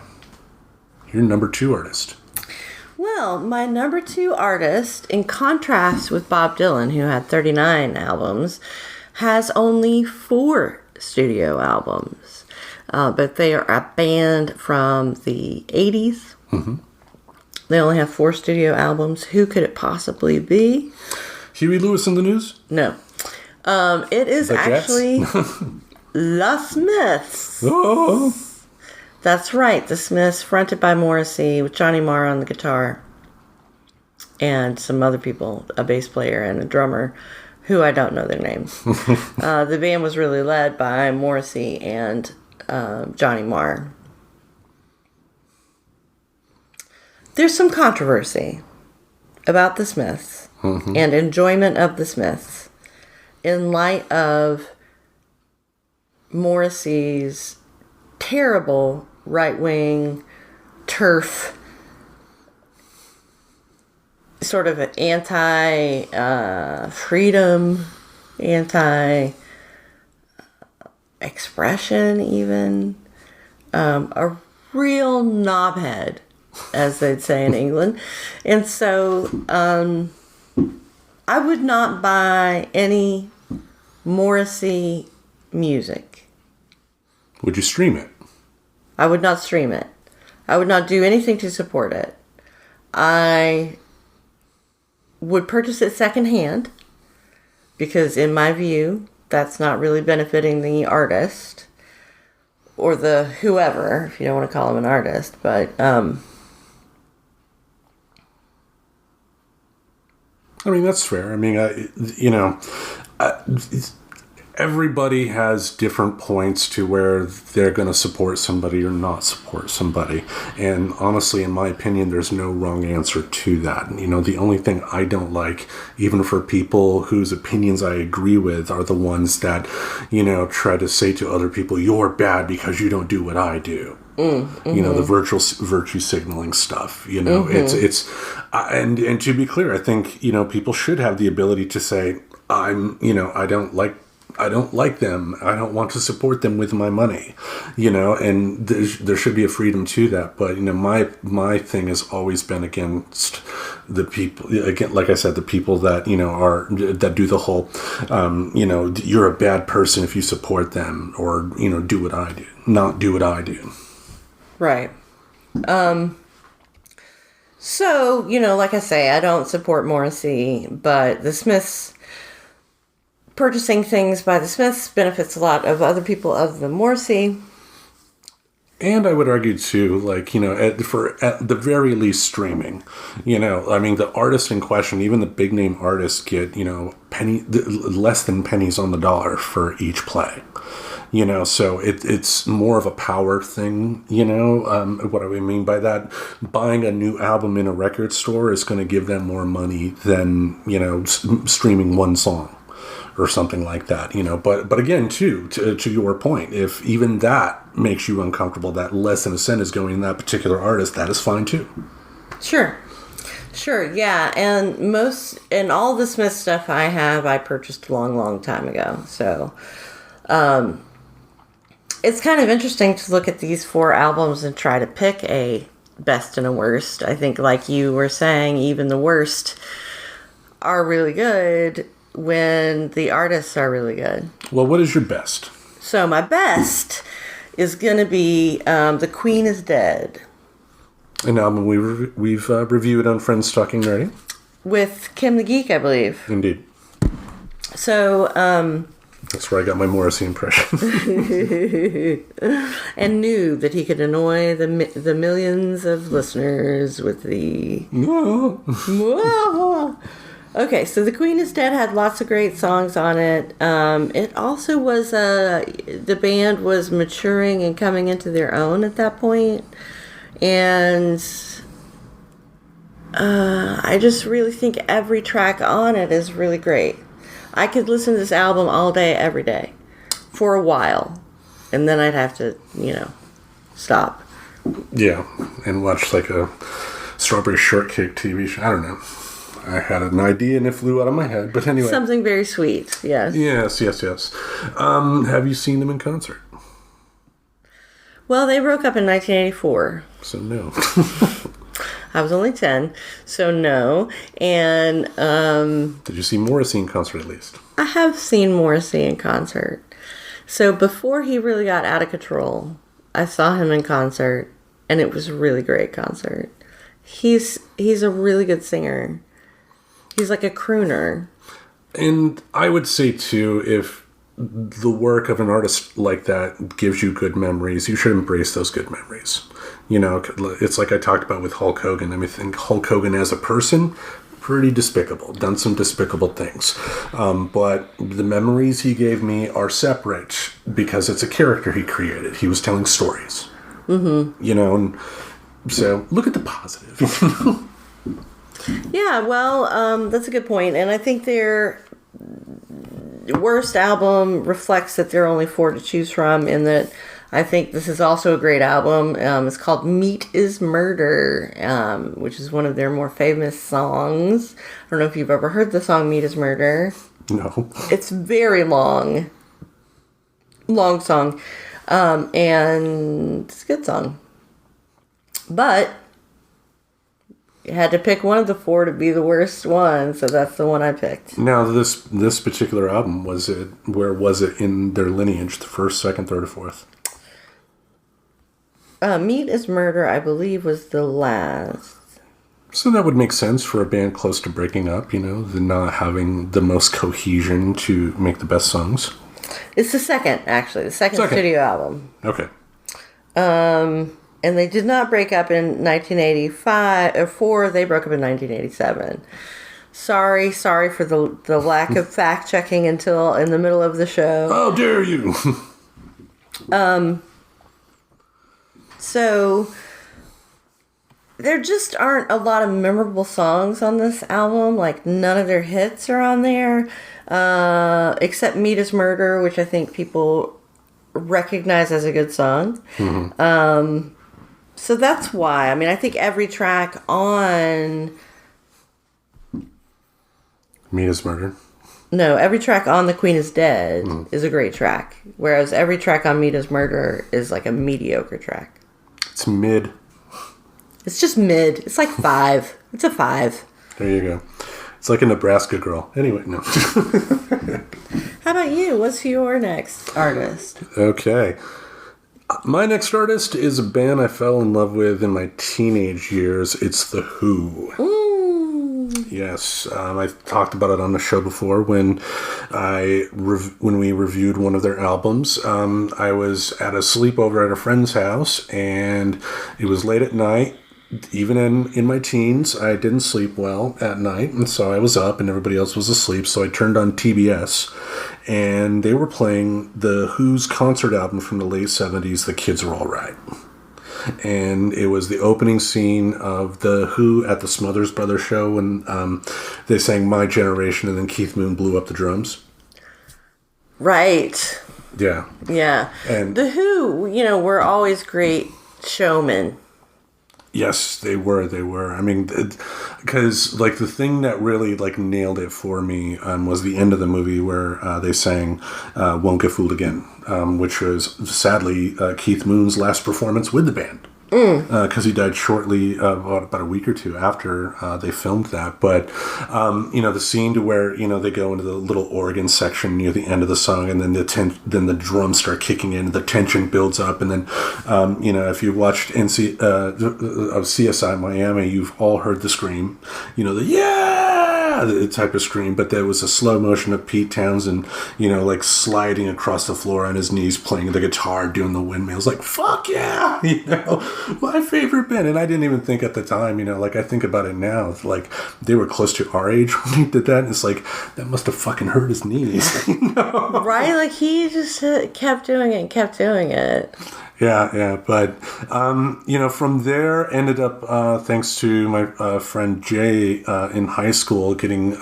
your number 2 artist. Well, my number 2 artist, in contrast with Bob Dylan, who had 39 albums, has only 4 studio albums. But they are a band from the 80s. Mm-hmm. They only have 4 studio albums. Who could it possibly be? Huey Lewis and the News? No. It is actually The Smiths. Oh. That's right. The Smiths, fronted by Morrissey, with Johnny Marr on the guitar. And some other people, a bass player and a drummer, who I don't know their names. The band was really led by Morrissey and Johnny Marr. There's some controversy about the Smiths and enjoyment of the Smiths in light of Morrissey's terrible right-wing turf, sort of an anti-freedom, anti-expression even, a real knobhead, as they'd say in England. And so I would not buy any Morrissey music. Would you stream it? I would not stream it. I would not do anything to support it. I would purchase it secondhand because, in my view, that's not really benefiting the artist or the whoever, if you don't want to call him an artist. But I mean, that's fair. I mean, everybody has different points to where they're going to support somebody or not support somebody. And honestly, in my opinion, there's no wrong answer to that. You know, the only thing I don't like, even for people whose opinions I agree with, are the ones that, you know, try to say to other people, you're bad because you don't do what I do. You know, the virtue signaling stuff, you know, and to be clear, I think, you know, people should have the ability to say, I don't like them. I don't want to support them with my money, you know, and there should be a freedom to that. But, you know, my thing has always been against the people, again, like I said, the people that, you know, that do the whole, you know, you're a bad person if you support them, or, you know, do what I do, not do what I do. right. So, you know, like I say, I don't support Morrissey, but the Smiths, purchasing things by the Smiths benefits a lot of other people other than Morrissey. And I would argue too, like, you know, at the very least, streaming. You know, I mean, the artists in question, even the big name artists, get, you know, less than pennies on the dollar for each play. You know, so it's more of a power thing, you know. What do I mean by that? Buying a new album in a record store is going to give them more money than, you know, streaming one song or something like that, you know. But again, too, to your point, if even that makes you uncomfortable, that less than a cent is going in that particular artist, that is fine too. Sure, yeah. And all the Smith stuff I purchased a long time ago. So, it's kind of interesting to look at these 4 albums and try to pick a best and a worst. I think, like you were saying, even the worst are really good when the artists are really good. Well, what is your best? So my best is going to be The Queen is Dead. An album we've reviewed on Friends Talking Nerdy. With Kim the Geek, I believe. Indeed. So, that's where I got my Morrissey impression. and knew that he could annoy the millions of listeners with the... Okay, so The Queen is Dead had lots of great songs on it. It also was... the band was maturing and coming into their own at that point. And... I just really think every track on it is really great. I could listen to this album all day, every day, for a while, and then I'd have to, you know, stop. Yeah, and watch like a Strawberry Shortcake TV show. I don't know. I had an idea and it flew out of my head, but anyway. Something very sweet, yes. Yes. Have you seen them in concert? Well, they broke up in 1984. So no. I was only 10, so no. And did you see Morrissey in concert at least? I have seen Morrissey in concert. So before he really got out of control, I saw him in concert, and it was a really great concert. He's a really good singer. He's like a crooner. And I would say, too, if the work of an artist like that gives you good memories, you should embrace those good memories. You know, it's like I talked about with Hulk Hogan. I mean, I think Hulk Hogan as a person, pretty despicable, done some despicable things. But the memories he gave me are separate because it's a character he created. He was telling stories. Mm-hmm. You know, and so look at the positive. Yeah, well, that's a good point. And I think their worst album reflects that there are only 4 to choose from, in that I think this is also a great album. It's called Meat is Murder, which is one of their more famous songs. I don't know if you've ever heard the song Meat is Murder. No. It's very long. Long song. And it's a good song. But you had to pick one of the 4 to be the worst one, so that's the one I picked. Now, this particular album, where was it in their lineage? The first, second, third, or fourth? Meat is Murder, I believe, was the last. So that would make sense for a band close to breaking up, you know, the not having the most cohesion to make the best songs. It's the second, actually. The second studio album. Okay. And they did not break up in 1985 or 4. They broke up in 1987. Sorry for the lack of fact checking until in the middle of the show. How dare you? So there just aren't a lot of memorable songs on this album. Like, none of their hits are on there, except Meat is Murder, which I think people recognize as a good song. Mm-hmm. So that's why. I mean, I think every track on Meat is Murder? No, every track on The Queen is Dead is a great track, whereas every track on Meat is Murder is like a mediocre track. It's mid. It's just mid. It's like 5. It's a 5. There you go. It's like a Nebraska girl. Anyway, no. How about you? What's your next artist? Okay. My next artist is a band I fell in love with in my teenage years. It's The Who. Ooh. Yes, I talked about it on the show before when when we reviewed one of their albums. I was at a sleepover at a friend's house, and it was late at night. Even in my teens, I didn't sleep well at night, and so I was up and everybody else was asleep, so I turned on TBS, and they were playing The Who's concert album from the late 70s, The Kids Are All Right. And it was the opening scene of The Who at the Smothers Brothers show when they sang My Generation, and then Keith Moon blew up the drums. Right. Yeah. Yeah. And The Who, were always great showmen. Yes, they were. I mean, because the thing that really nailed it for me was the end of the movie where they sang "Won't Get Fooled Again," which was sadly Keith Moon's last performance with the band. Because he died shortly, about a week or two after they filmed that. But, the scene to where, they go into the little organ section near the end of the song, and then then the drums start kicking in, the tension builds up, and then, if you watched CSI Miami, you've all heard the scream, the yeah type of scream, but there was a slow motion of Pete Townsend, sliding across the floor on his knees, playing the guitar, doing the windmills, fuck yeah, my favorite band. And I didn't even think at the time, I think about it now, they were close to our age when he did that, and it's that must have fucking hurt his knees. Right? He just kept doing it. Yeah, but, from there, ended up, thanks to my friend Jay in high school, getting,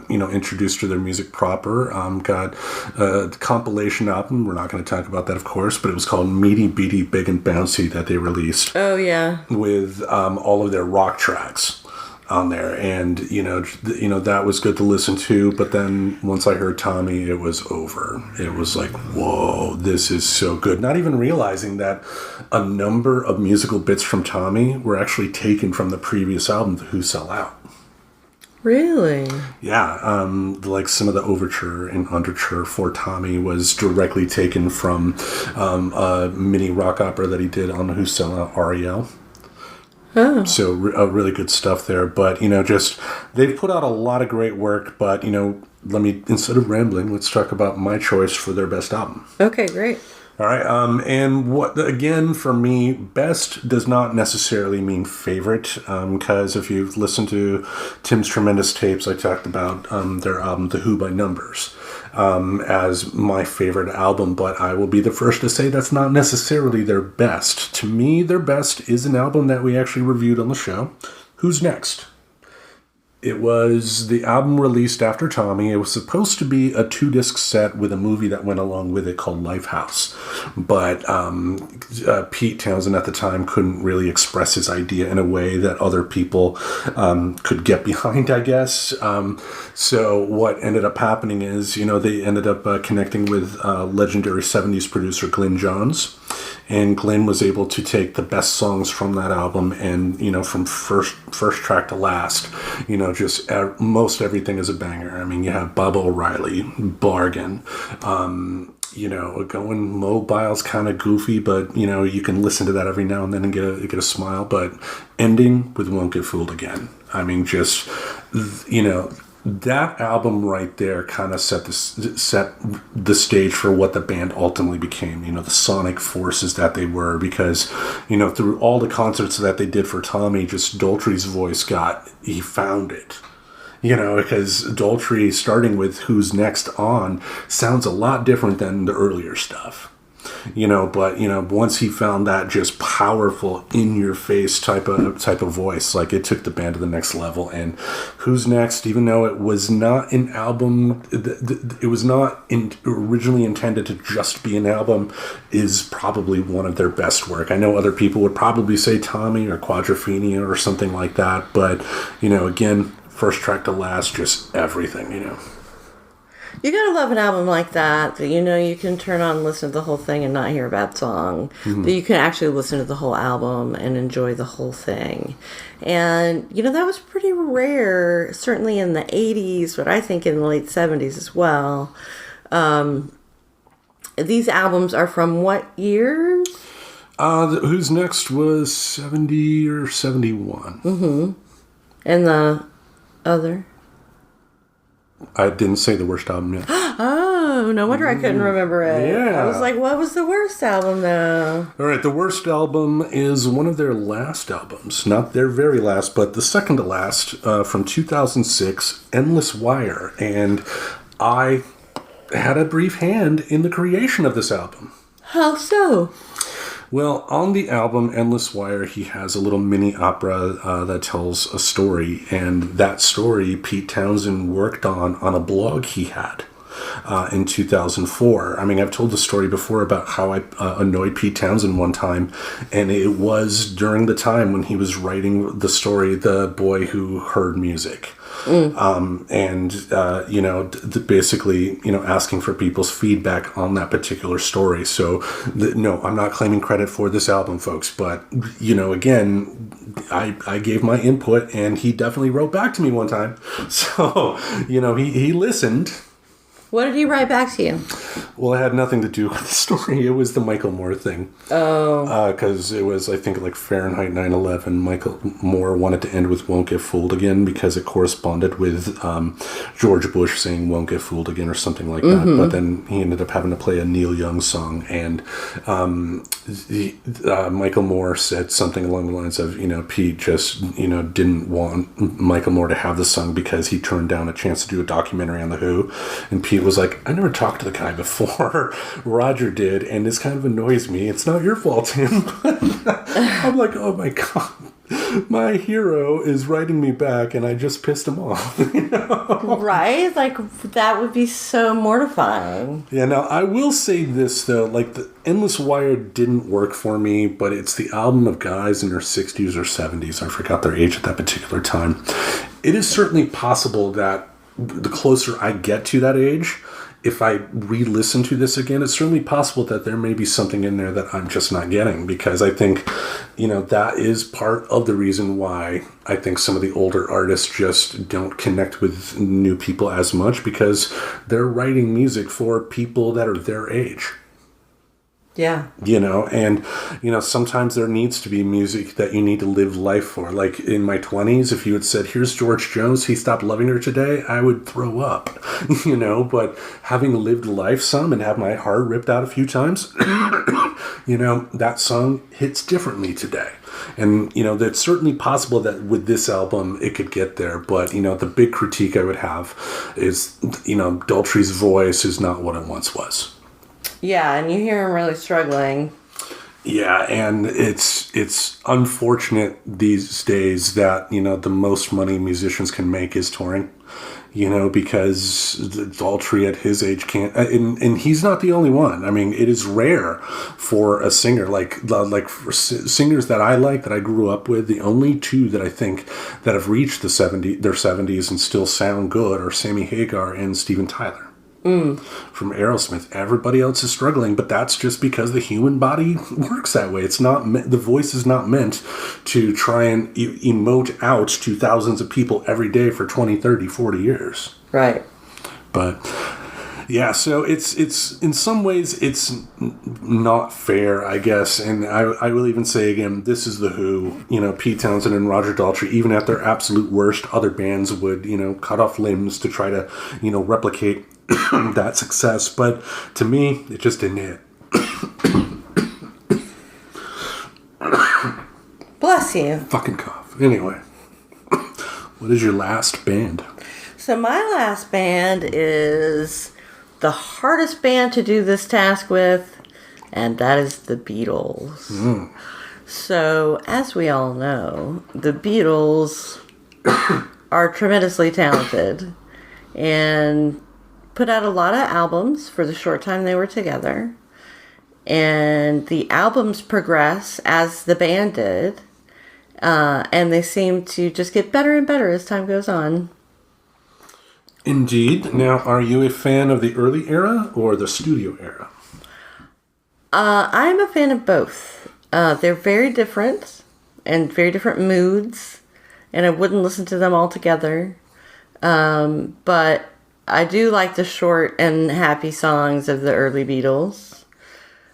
introduced to their music proper, got a compilation album. We're not going to talk about that, of course, but it was called Meaty Beaty Big and Bouncy that they released. Oh, yeah. With all of their rock tracks on there, and that was good to listen to, but then once I heard Tommy, it was over. It was whoa, this is so good, not even realizing that a number of musical bits from Tommy were actually taken from the previous album, The Who Sell Out. Really? Yeah, like some of the overture and underture for Tommy was directly taken from a mini rock opera that he did on Husella Ariel. Oh. So really good stuff there. But, just they've put out a lot of great work. But, instead of rambling, let's talk about my choice for their best album. Okay, great. All right. And again, for me, best does not necessarily mean favorite. Because if you've listened to Tim's Tremendous Tapes, I talked about their album, The Who by Numbers, as my favorite album. But I will be the first to say that's not necessarily their best. To me, their best is an album that we actually reviewed on the show, Who's Next? It was the album released after Tommy. It was supposed to be a 2-disc set with a movie that went along with it called Lifehouse. But Pete Townsend at the time couldn't really express his idea in a way that other people could get behind, I guess. So what ended up happening is, they ended up connecting with legendary 70s producer Glyn Johns. And Glyn was able to take the best songs from that album and, from first track to last, just most everything is a banger. I mean, you have Baba O'Reilly, Bargain, Going Mobile's kind of goofy, but, you can listen to that every now and then and get a smile. But ending with Won't Get Fooled Again. I mean, just, that album right there kind of set the stage for what the band ultimately became, the sonic forces that they were, because, through all the concerts that they did for Tommy, just Daltrey's voice he found it. Because Daltrey, starting with Who's Next on, sounds a lot different than the earlier stuff. But once he found that just powerful, in-your-face type of voice, like, it took the band to the next level. And Who's Next, even though it was not an album, it was not originally intended to just be an album, is probably one of their best work. I know other people would probably say Tommy or Quadrophenia or something like that, but again, first track to last, just everything. You gotta love an album like that you can turn on and listen to the whole thing and not hear a bad song. Mm-hmm. That you can actually listen to the whole album and enjoy the whole thing. And, that was pretty rare, certainly in the 80s, but I think in the late 70s as well. These albums are from what years? Who's Next was 70 or 71. Mm-hmm. And the other? I didn't say the worst album yet. Oh, no wonder I couldn't remember it. Yeah. I was like, what was the worst album, though? All right, the worst album is one of their last albums. Not their very last, but the second to last, from 2006, Endless Wire. And I had a brief hand in the creation of this album. How so? Well, on the album Endless Wire, he has a little mini opera that tells a story, and that story Pete Townsend worked on a blog he had in 2004. I mean, I've told the story before about how I annoyed Pete Townsend one time, and it was during the time when he was writing the story, The Boy Who Heard Music. Basically, asking for people's feedback on that particular story. So, no, I'm not claiming credit for this album, folks. But, again, I gave my input, and he definitely wrote back to me one time. So, he listened. What did he write back to you? Well, it had nothing to do with the story. It was the Michael Moore thing. Oh. Because it was, I think, like Fahrenheit 9/11. Michael Moore wanted to end with Won't Get Fooled Again because it corresponded with George Bush saying Won't Get Fooled Again or something like that. But then he ended up having to play a Neil Young song. And Michael Moore said something along the lines of, Pete just, didn't want Michael Moore to have the song because he turned down a chance to do a documentary on The Who. And Pete was like, I never talked to the guy before. Roger did, and this kind of annoys me. It's not your fault, Tim. I'm like, oh my God. My hero is writing me back, and I just pissed him off. Right? Like, that would be so mortifying. Yeah, now, I will say this, though. Like, the Endless Wire didn't work for me, but it's the album of guys in their 60s or 70s. I forgot their age at that particular time. It is certainly possible that the closer I get to that age, if I re-listen to this again, it's certainly possible that there may be something in there that I'm just not getting, because I think, that is part of the reason why I think some of the older artists just don't connect with new people as much, because they're writing music for people that are their age. Yeah. Sometimes there needs to be music that you need to live life for. Like in my 20s, if you had said, here's George Jones, he stopped loving her today, I would throw up, but having lived life some and have my heart ripped out a few times, that song hits differently today. And, it's certainly possible that with this album, it could get there. But, the big critique I would have is, Daltrey's voice is not what it once was. Yeah, and you hear him really struggling. Yeah, and it's unfortunate these days that, the most money musicians can make is touring, because Daltrey at his age can't, and he's not the only one. I mean, it is rare for a singer, like for singers that I like, that I grew up with, the only two that I think that have reached their 70s and still sound good are Sammy Hagar and Steven Tyler. From Aerosmith. Everybody else is struggling, but that's just because the human body works that way. It's not the voice is not meant to try and emote out to thousands of people every day for 20, 30, 40 years. Right. But yeah, so it's in some ways it's not fair, I guess. And I will even say again, this is the Who. Pete Townsend and Roger Daltrey, even at their absolute worst, other bands would cut off limbs to try to replicate that success. But to me, it just didn't hit. Bless you. Fucking cough. Anyway, what is your last band? So my last band is the hardest band to do this task with, and that is the Beatles. So, as we all know, the Beatles are tremendously talented and put out a lot of albums for the short time they were together. And the albums progress as the band did, and they seem to just get better and better as time goes on. Indeed. Now, are you a fan of the early era or the studio era? I'm a fan of both. They're very different and very different moods, and I wouldn't listen to them all together. But I do like the short and happy songs of the early Beatles.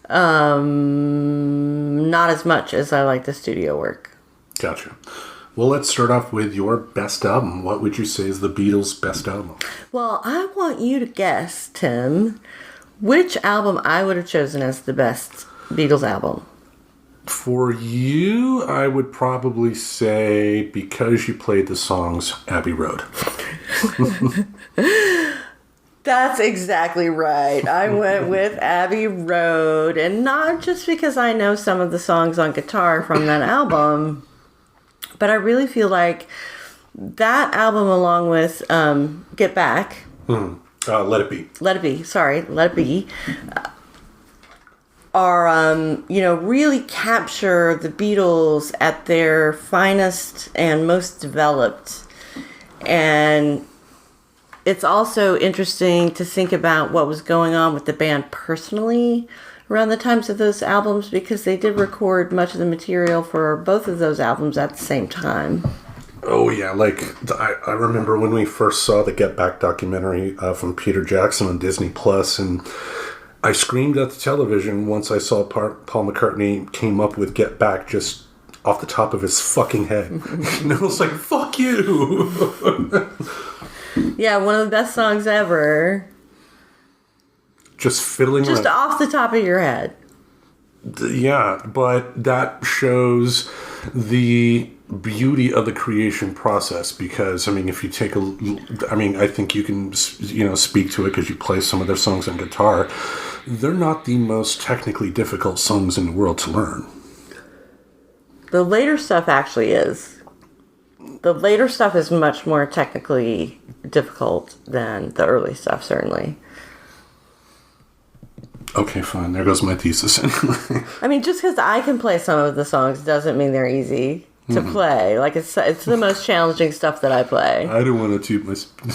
Not as much as I like the studio work. Gotcha. Well, let's start off with your best album. What would you say is the Beatles' best album? Well, I want you to guess, Tim, which album I would have chosen as the best Beatles album. For you, I would probably say, because you played the songs, Abbey Road. That's exactly right. I went with Abbey Road, and not just because I know some of the songs on guitar from that album, but I really feel like that album, along with Get Back, Let It Be. Let It Be, are, really capture the Beatles at their finest and most developed. And it's also interesting to think about what was going on with the band personally around the times of those albums, because they did record much of the material for both of those albums at the same time. Oh, yeah. I remember when we first saw the Get Back documentary from Peter Jackson on Disney Plus, and I screamed at the television once I saw Paul McCartney came up with Get Back just off the top of his fucking head. And I was like, fuck you! Yeah, one of the best songs ever. Just fiddling just around. Off the top of your head. Yeah, but that shows the beauty of the creation process, because, if you take I think you can, speak to it because you play some of their songs on guitar. They're not the most technically difficult songs in the world to learn. The later stuff actually is. The later stuff is much more technically difficult than the early stuff, certainly. Okay, fine. There goes my thesis. Just because I can play some of the songs doesn't mean they're easy. to play. Like it's the most challenging stuff that I play. I don't want to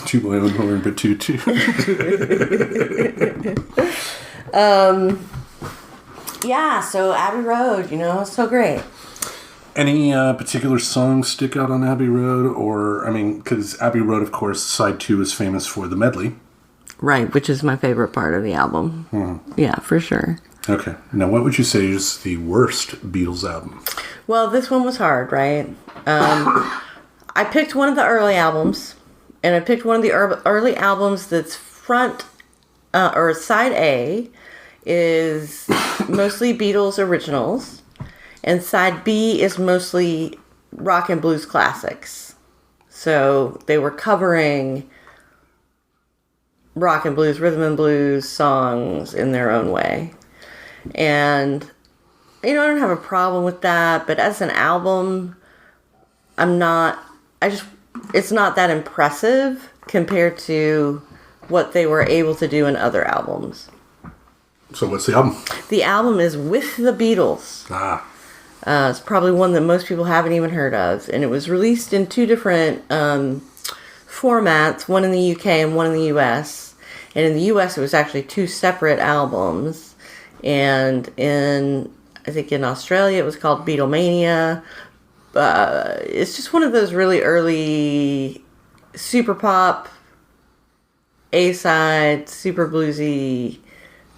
toot my own horn, but toot. Yeah, so Abbey Road, it's so great. Any particular songs stick out on Abbey Road? Or, because Abbey Road, of course, side 2 is famous for the medley. Right, which is my favorite part of the album. Yeah, for sure. Okay. Now, what would you say is the worst Beatles album? Well, this one was hard, right? I picked one of the early albums, and I picked one of the early albums that's front, or side A, is mostly Beatles originals, and side B is mostly rock and blues classics. So they were covering rock and blues, rhythm and blues songs in their own way. And, I don't have a problem with that, but as an album, it's not that impressive compared to what they were able to do in other albums. So what's the album? The album is With the Beatles. It's probably one that most people haven't even heard of. And it was released in 2 different formats, one in the UK and one in the US. And in the US, it was actually 2 separate albums. And I think in Australia, it was called Beatlemania. It's just one of those really early super pop, A-side, super bluesy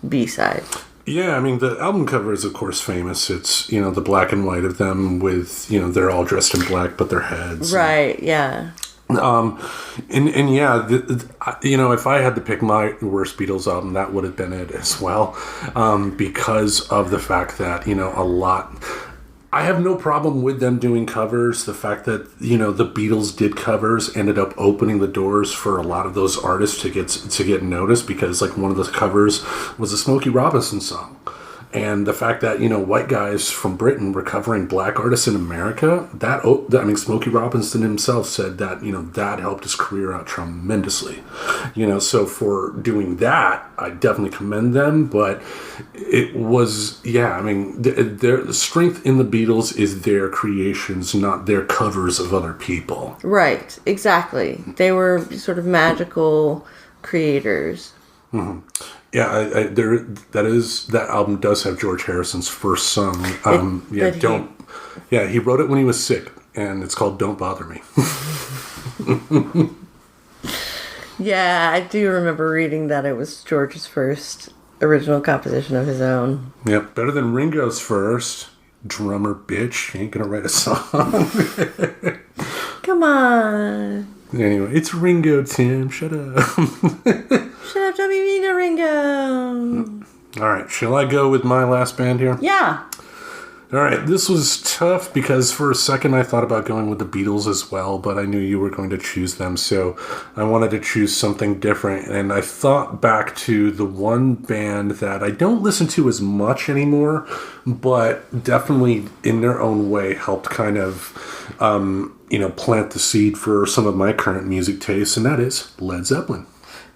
B-side. Yeah, the album cover is, of course, famous. It's, the black and white of them with, they're all dressed in black, but their heads. Right, yeah. And yeah, if I had to pick my worst Beatles album, that would have been it as well. Because of the fact that, I have no problem with them doing covers. The fact that, the Beatles did covers ended up opening the doors for a lot of those artists to get noticed, because one of the covers was a Smokey Robinson song. And the fact that, white guys from Britain were covering black artists in America, Smokey Robinson himself said that, that helped his career out tremendously. So for doing that, I definitely commend them. But it was, the strength in the Beatles is their creations, not their covers of other people. Right, exactly. They were sort of magical creators. Mm-hmm. Yeah, that album does have George Harrison's first song. He wrote it when he was sick, and it's called "Don't Bother Me." Yeah, I do remember reading that it was George's first original composition of his own. Yep, better than Ringo's first. Drummer bitch, ain't gonna write a song. Come on. Anyway, it's Ringo, Tim. Shut up. Shut up, don't be mean to Ringo. All right, shall I go with my last band here? Yeah. All right, this was tough because for a second I thought about going with the Beatles as well, but I knew you were going to choose them, so I wanted to choose something different. And I thought back to the one band that I don't listen to as much anymore, but definitely in their own way helped kind of, plant the seed for some of my current music tastes, and that is Led Zeppelin.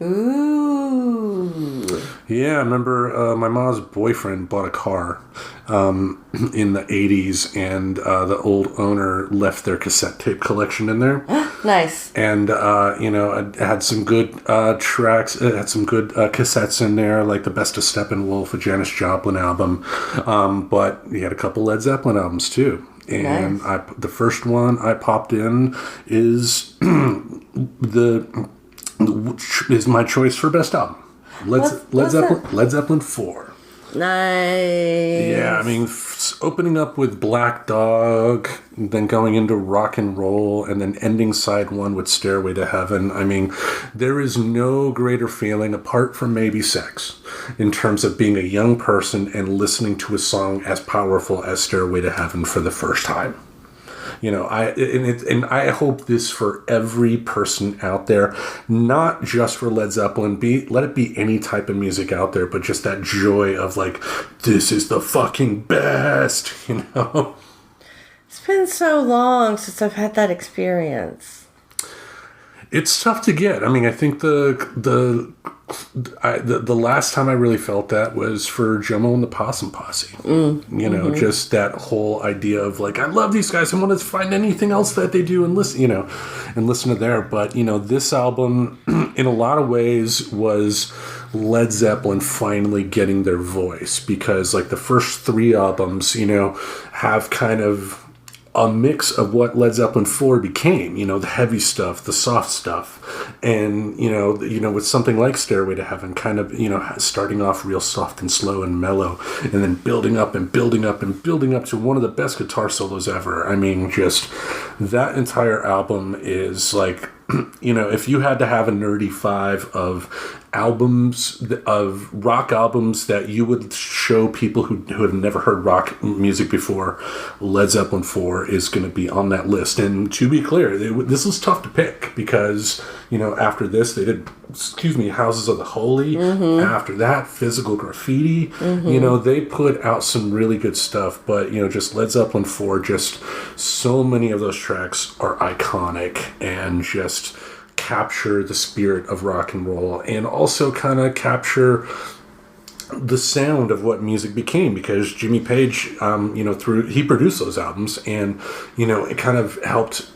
Ooh. Yeah, I remember my mom's boyfriend bought a car in the 80s, and the old owner left their cassette tape collection in there. Nice. And, it had some good tracks. It had some good cassettes in there, like the Best of Steppenwolf, a Janis Joplin album. But he had a couple Led Zeppelin albums, too. And nice. The first one I popped in is is my choice for best album. Led Zeppelin 4. Nice. Yeah, opening up with Black Dog, then going into Rock and Roll, and then ending side 1 with Stairway to Heaven. There is no greater feeling, apart from maybe sex, in terms of being a young person and listening to a song as powerful as Stairway to Heaven for the first time. I hope this for every person out there, not just for Led Zeppelin. Let it be any type of music out there, but just that joy of this is the fucking best, It's been so long since I've had that experience. It's tough to get. I mean, I think the last time I really felt that was for Jomo and the Possum Posse. Just that whole idea of like, I love these guys. I want to find anything else that they do and listen to there. But this album, in a lot of ways, was Led Zeppelin finally getting their voice, because like the first 3 albums, have kind of a mix of what Led Zeppelin 4 became, the heavy stuff, the soft stuff. And, with something like Stairway to Heaven, kind of, starting off real soft and slow and mellow, and then building up and building up and building up to one of the best guitar solos ever. I mean, just that entire album is like, if you had to have a nerdy 5 of albums, of rock albums that you would show people who have never heard rock music before, Led Zeppelin 4 is going to be on that list. And to be clear, this was tough to pick, because, after this, they did, Houses of the Holy. After that, Physical Graffiti. They put out some really good stuff, but, just Led Zeppelin 4, just so many of those tracks are iconic and just capture the spirit of rock and roll, and also kind of capture the sound of what music became, because Jimmy Page, he produced those albums, and, it kind of helped,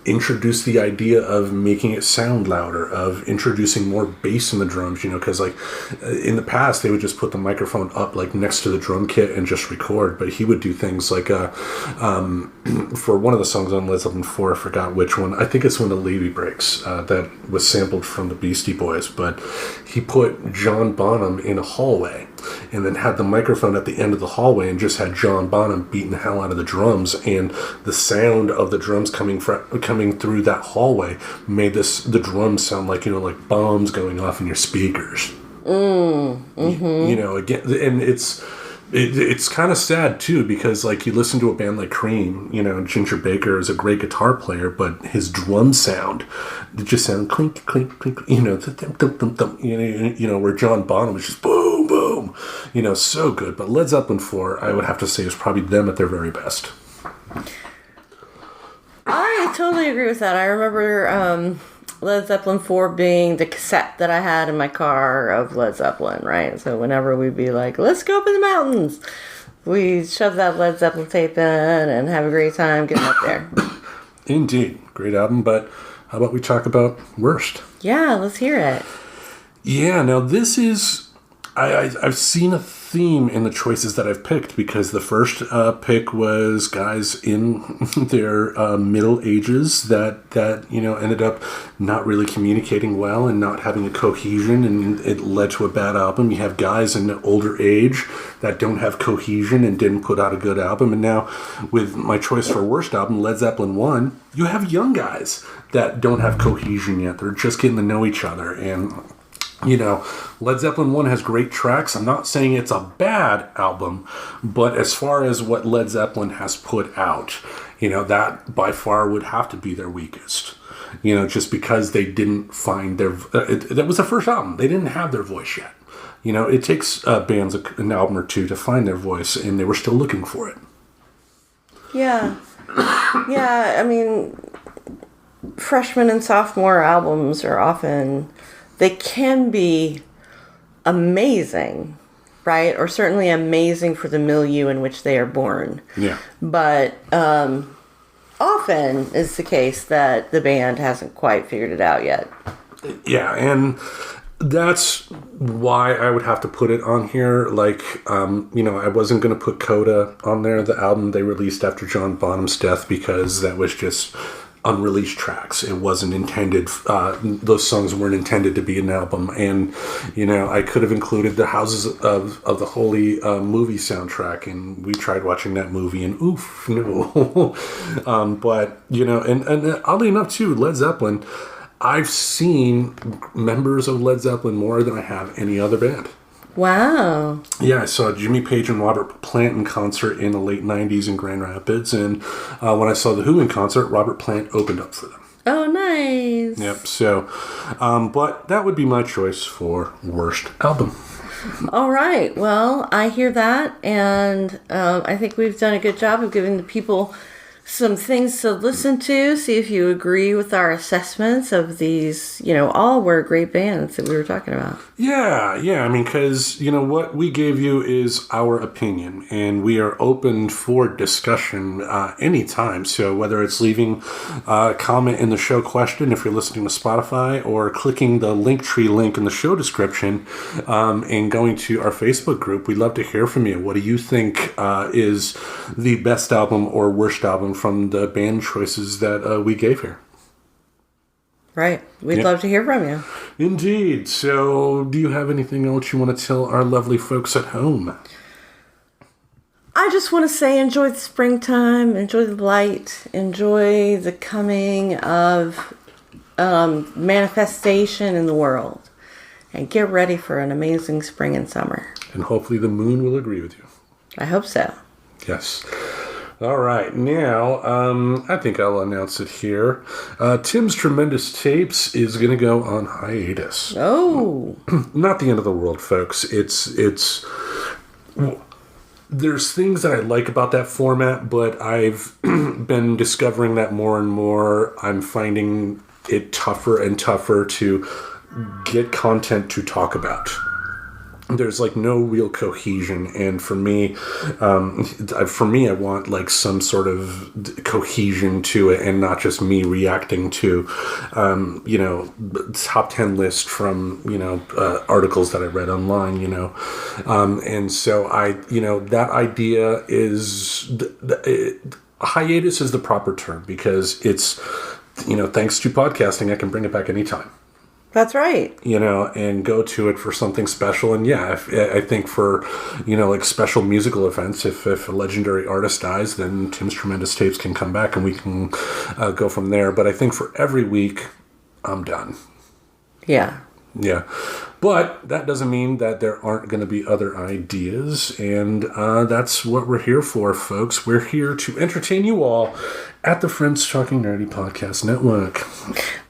introduce the idea of making it sound louder, of introducing more bass in the drums, because like in the past they would just put the microphone up like next to the drum kit and just record, but he would do things like, for one of the songs on Led Zeppelin 4, I forgot which one, I think it's When the Levee Breaks, that was sampled from the Beastie Boys, but he put John Bonham in a hallway and then had the microphone at the end of the hallway and just had John Bonham beating the hell out of the drums, and the sound of the drums coming through that hallway made the drums sound like like bombs going off in your speakers. Again, and it's kind of sad too, because like you listen to a band like Cream, Ginger Baker is a great guitar player, but his drum sound, it just sounded clink clink clink, thump, thump, thump, thump, where John Bonham was just boom boom, so good. But Led Zeppelin 4, I would have to say, is probably them at their very best. I totally agree with that. I remember Led Zeppelin 4 being the cassette that I had in my car of Led Zeppelin, right? So whenever we'd be like, let's go up in the mountains, we shove that Led Zeppelin tape in and have a great time getting up there. Indeed. Great album, but how about we talk about worst? Yeah, let's hear it. Yeah, now this is... I've seen a theme in the choices that I've picked, because the first pick was guys in their middle ages that ended up not really communicating well and not having a cohesion, and it led to a bad album. You have guys in older age that don't have cohesion and didn't put out a good album. And now with my choice for worst album, Led Zeppelin 1, you have young guys that don't have cohesion yet. They're just getting to know each other. And Led Zeppelin 1 has great tracks. I'm not saying it's a bad album, but as far as what Led Zeppelin has put out, that by far would have to be their weakest. Just because they didn't find their... that was the first album. They didn't have their voice yet. It takes bands an album or two to find their voice, and they were still looking for it. Yeah. Yeah, I mean, freshman and sophomore albums are often... They can be amazing, right? Or certainly amazing for the milieu in which they are born. Yeah. But often is the case that the band hasn't quite figured it out yet. Yeah, and that's why I would have to put it on here. Like, I wasn't going to put Coda on there, the album they released after John Bonham's death, because that was just... unreleased tracks. It wasn't intended, those songs weren't intended to be an album. And, I could have included the Houses of the Holy movie soundtrack, and we tried watching that movie, and oof, no. But, and oddly enough too, Led Zeppelin, I've seen members of Led Zeppelin more than I have any other band. Wow. Yeah, I saw Jimmy Page and Robert Plant in concert in the late 90s in Grand Rapids, and when I saw The Who in concert, Robert Plant opened up for them. Oh, nice. Yep, so, but that would be my choice for worst album. All right, well, I hear that, and I think we've done a good job of giving the people some things to listen to, see if you agree with our assessments of these, all were great bands that we were talking about. Yeah. I mean, because, what we gave you is our opinion, and we are open for discussion anytime. So whether it's leaving a comment in the show question if you're listening to Spotify, or clicking the Linktree link in the show description and going to our Facebook group, we'd love to hear from you. What do you think is the best album or worst album from the band choices that we gave here? Right. We'd love to hear from you. Indeed. So, do you have anything else you want to tell our lovely folks at home? I just want to say enjoy the springtime, enjoy the light, enjoy the coming of manifestation in the world, and get ready for an amazing spring and summer. And hopefully the moon will agree with you. I hope so. Yes. All right, now, I think I'll announce it here. Tim's Tremendous Tapes is going to go on hiatus. Oh. Not the end of the world, folks. There's things that I like about that format, but I've been discovering that more and more. I'm finding it tougher and tougher to get content to talk about. There's no real cohesion, and for me, I want some sort of cohesion to it, and not just me reacting to, top 10 list from articles that I read online, and so that idea is hiatus is the proper term, because it's thanks to podcasting, I can bring it back anytime. That's right. And go to it for something special. And I think for, special musical events, if a legendary artist dies, then Tim's Tremendous Tapes can come back and we can go from there. But I think for every week, I'm done. Yeah. Yeah. But that doesn't mean that there aren't going to be other ideas. And that's what we're here for, folks. We're here to entertain you all at the Friends Talking Nerdy Podcast Network.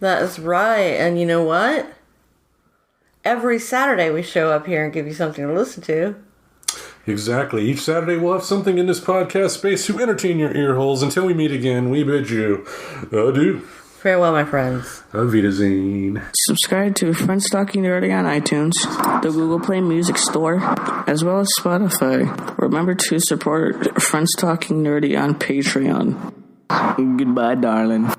That is right. And you know what? Every Saturday we show up here and give you something to listen to. Exactly. Each Saturday we'll have something in this podcast space to entertain your ear holes. Until we meet again, we bid you adieu. Farewell, my friends. Auf Wiedersehen. Subscribe to Friends Talking Nerdy on iTunes, the Google Play Music Store, as well as Spotify. Remember to support Friends Talking Nerdy on Patreon. Goodbye, darling.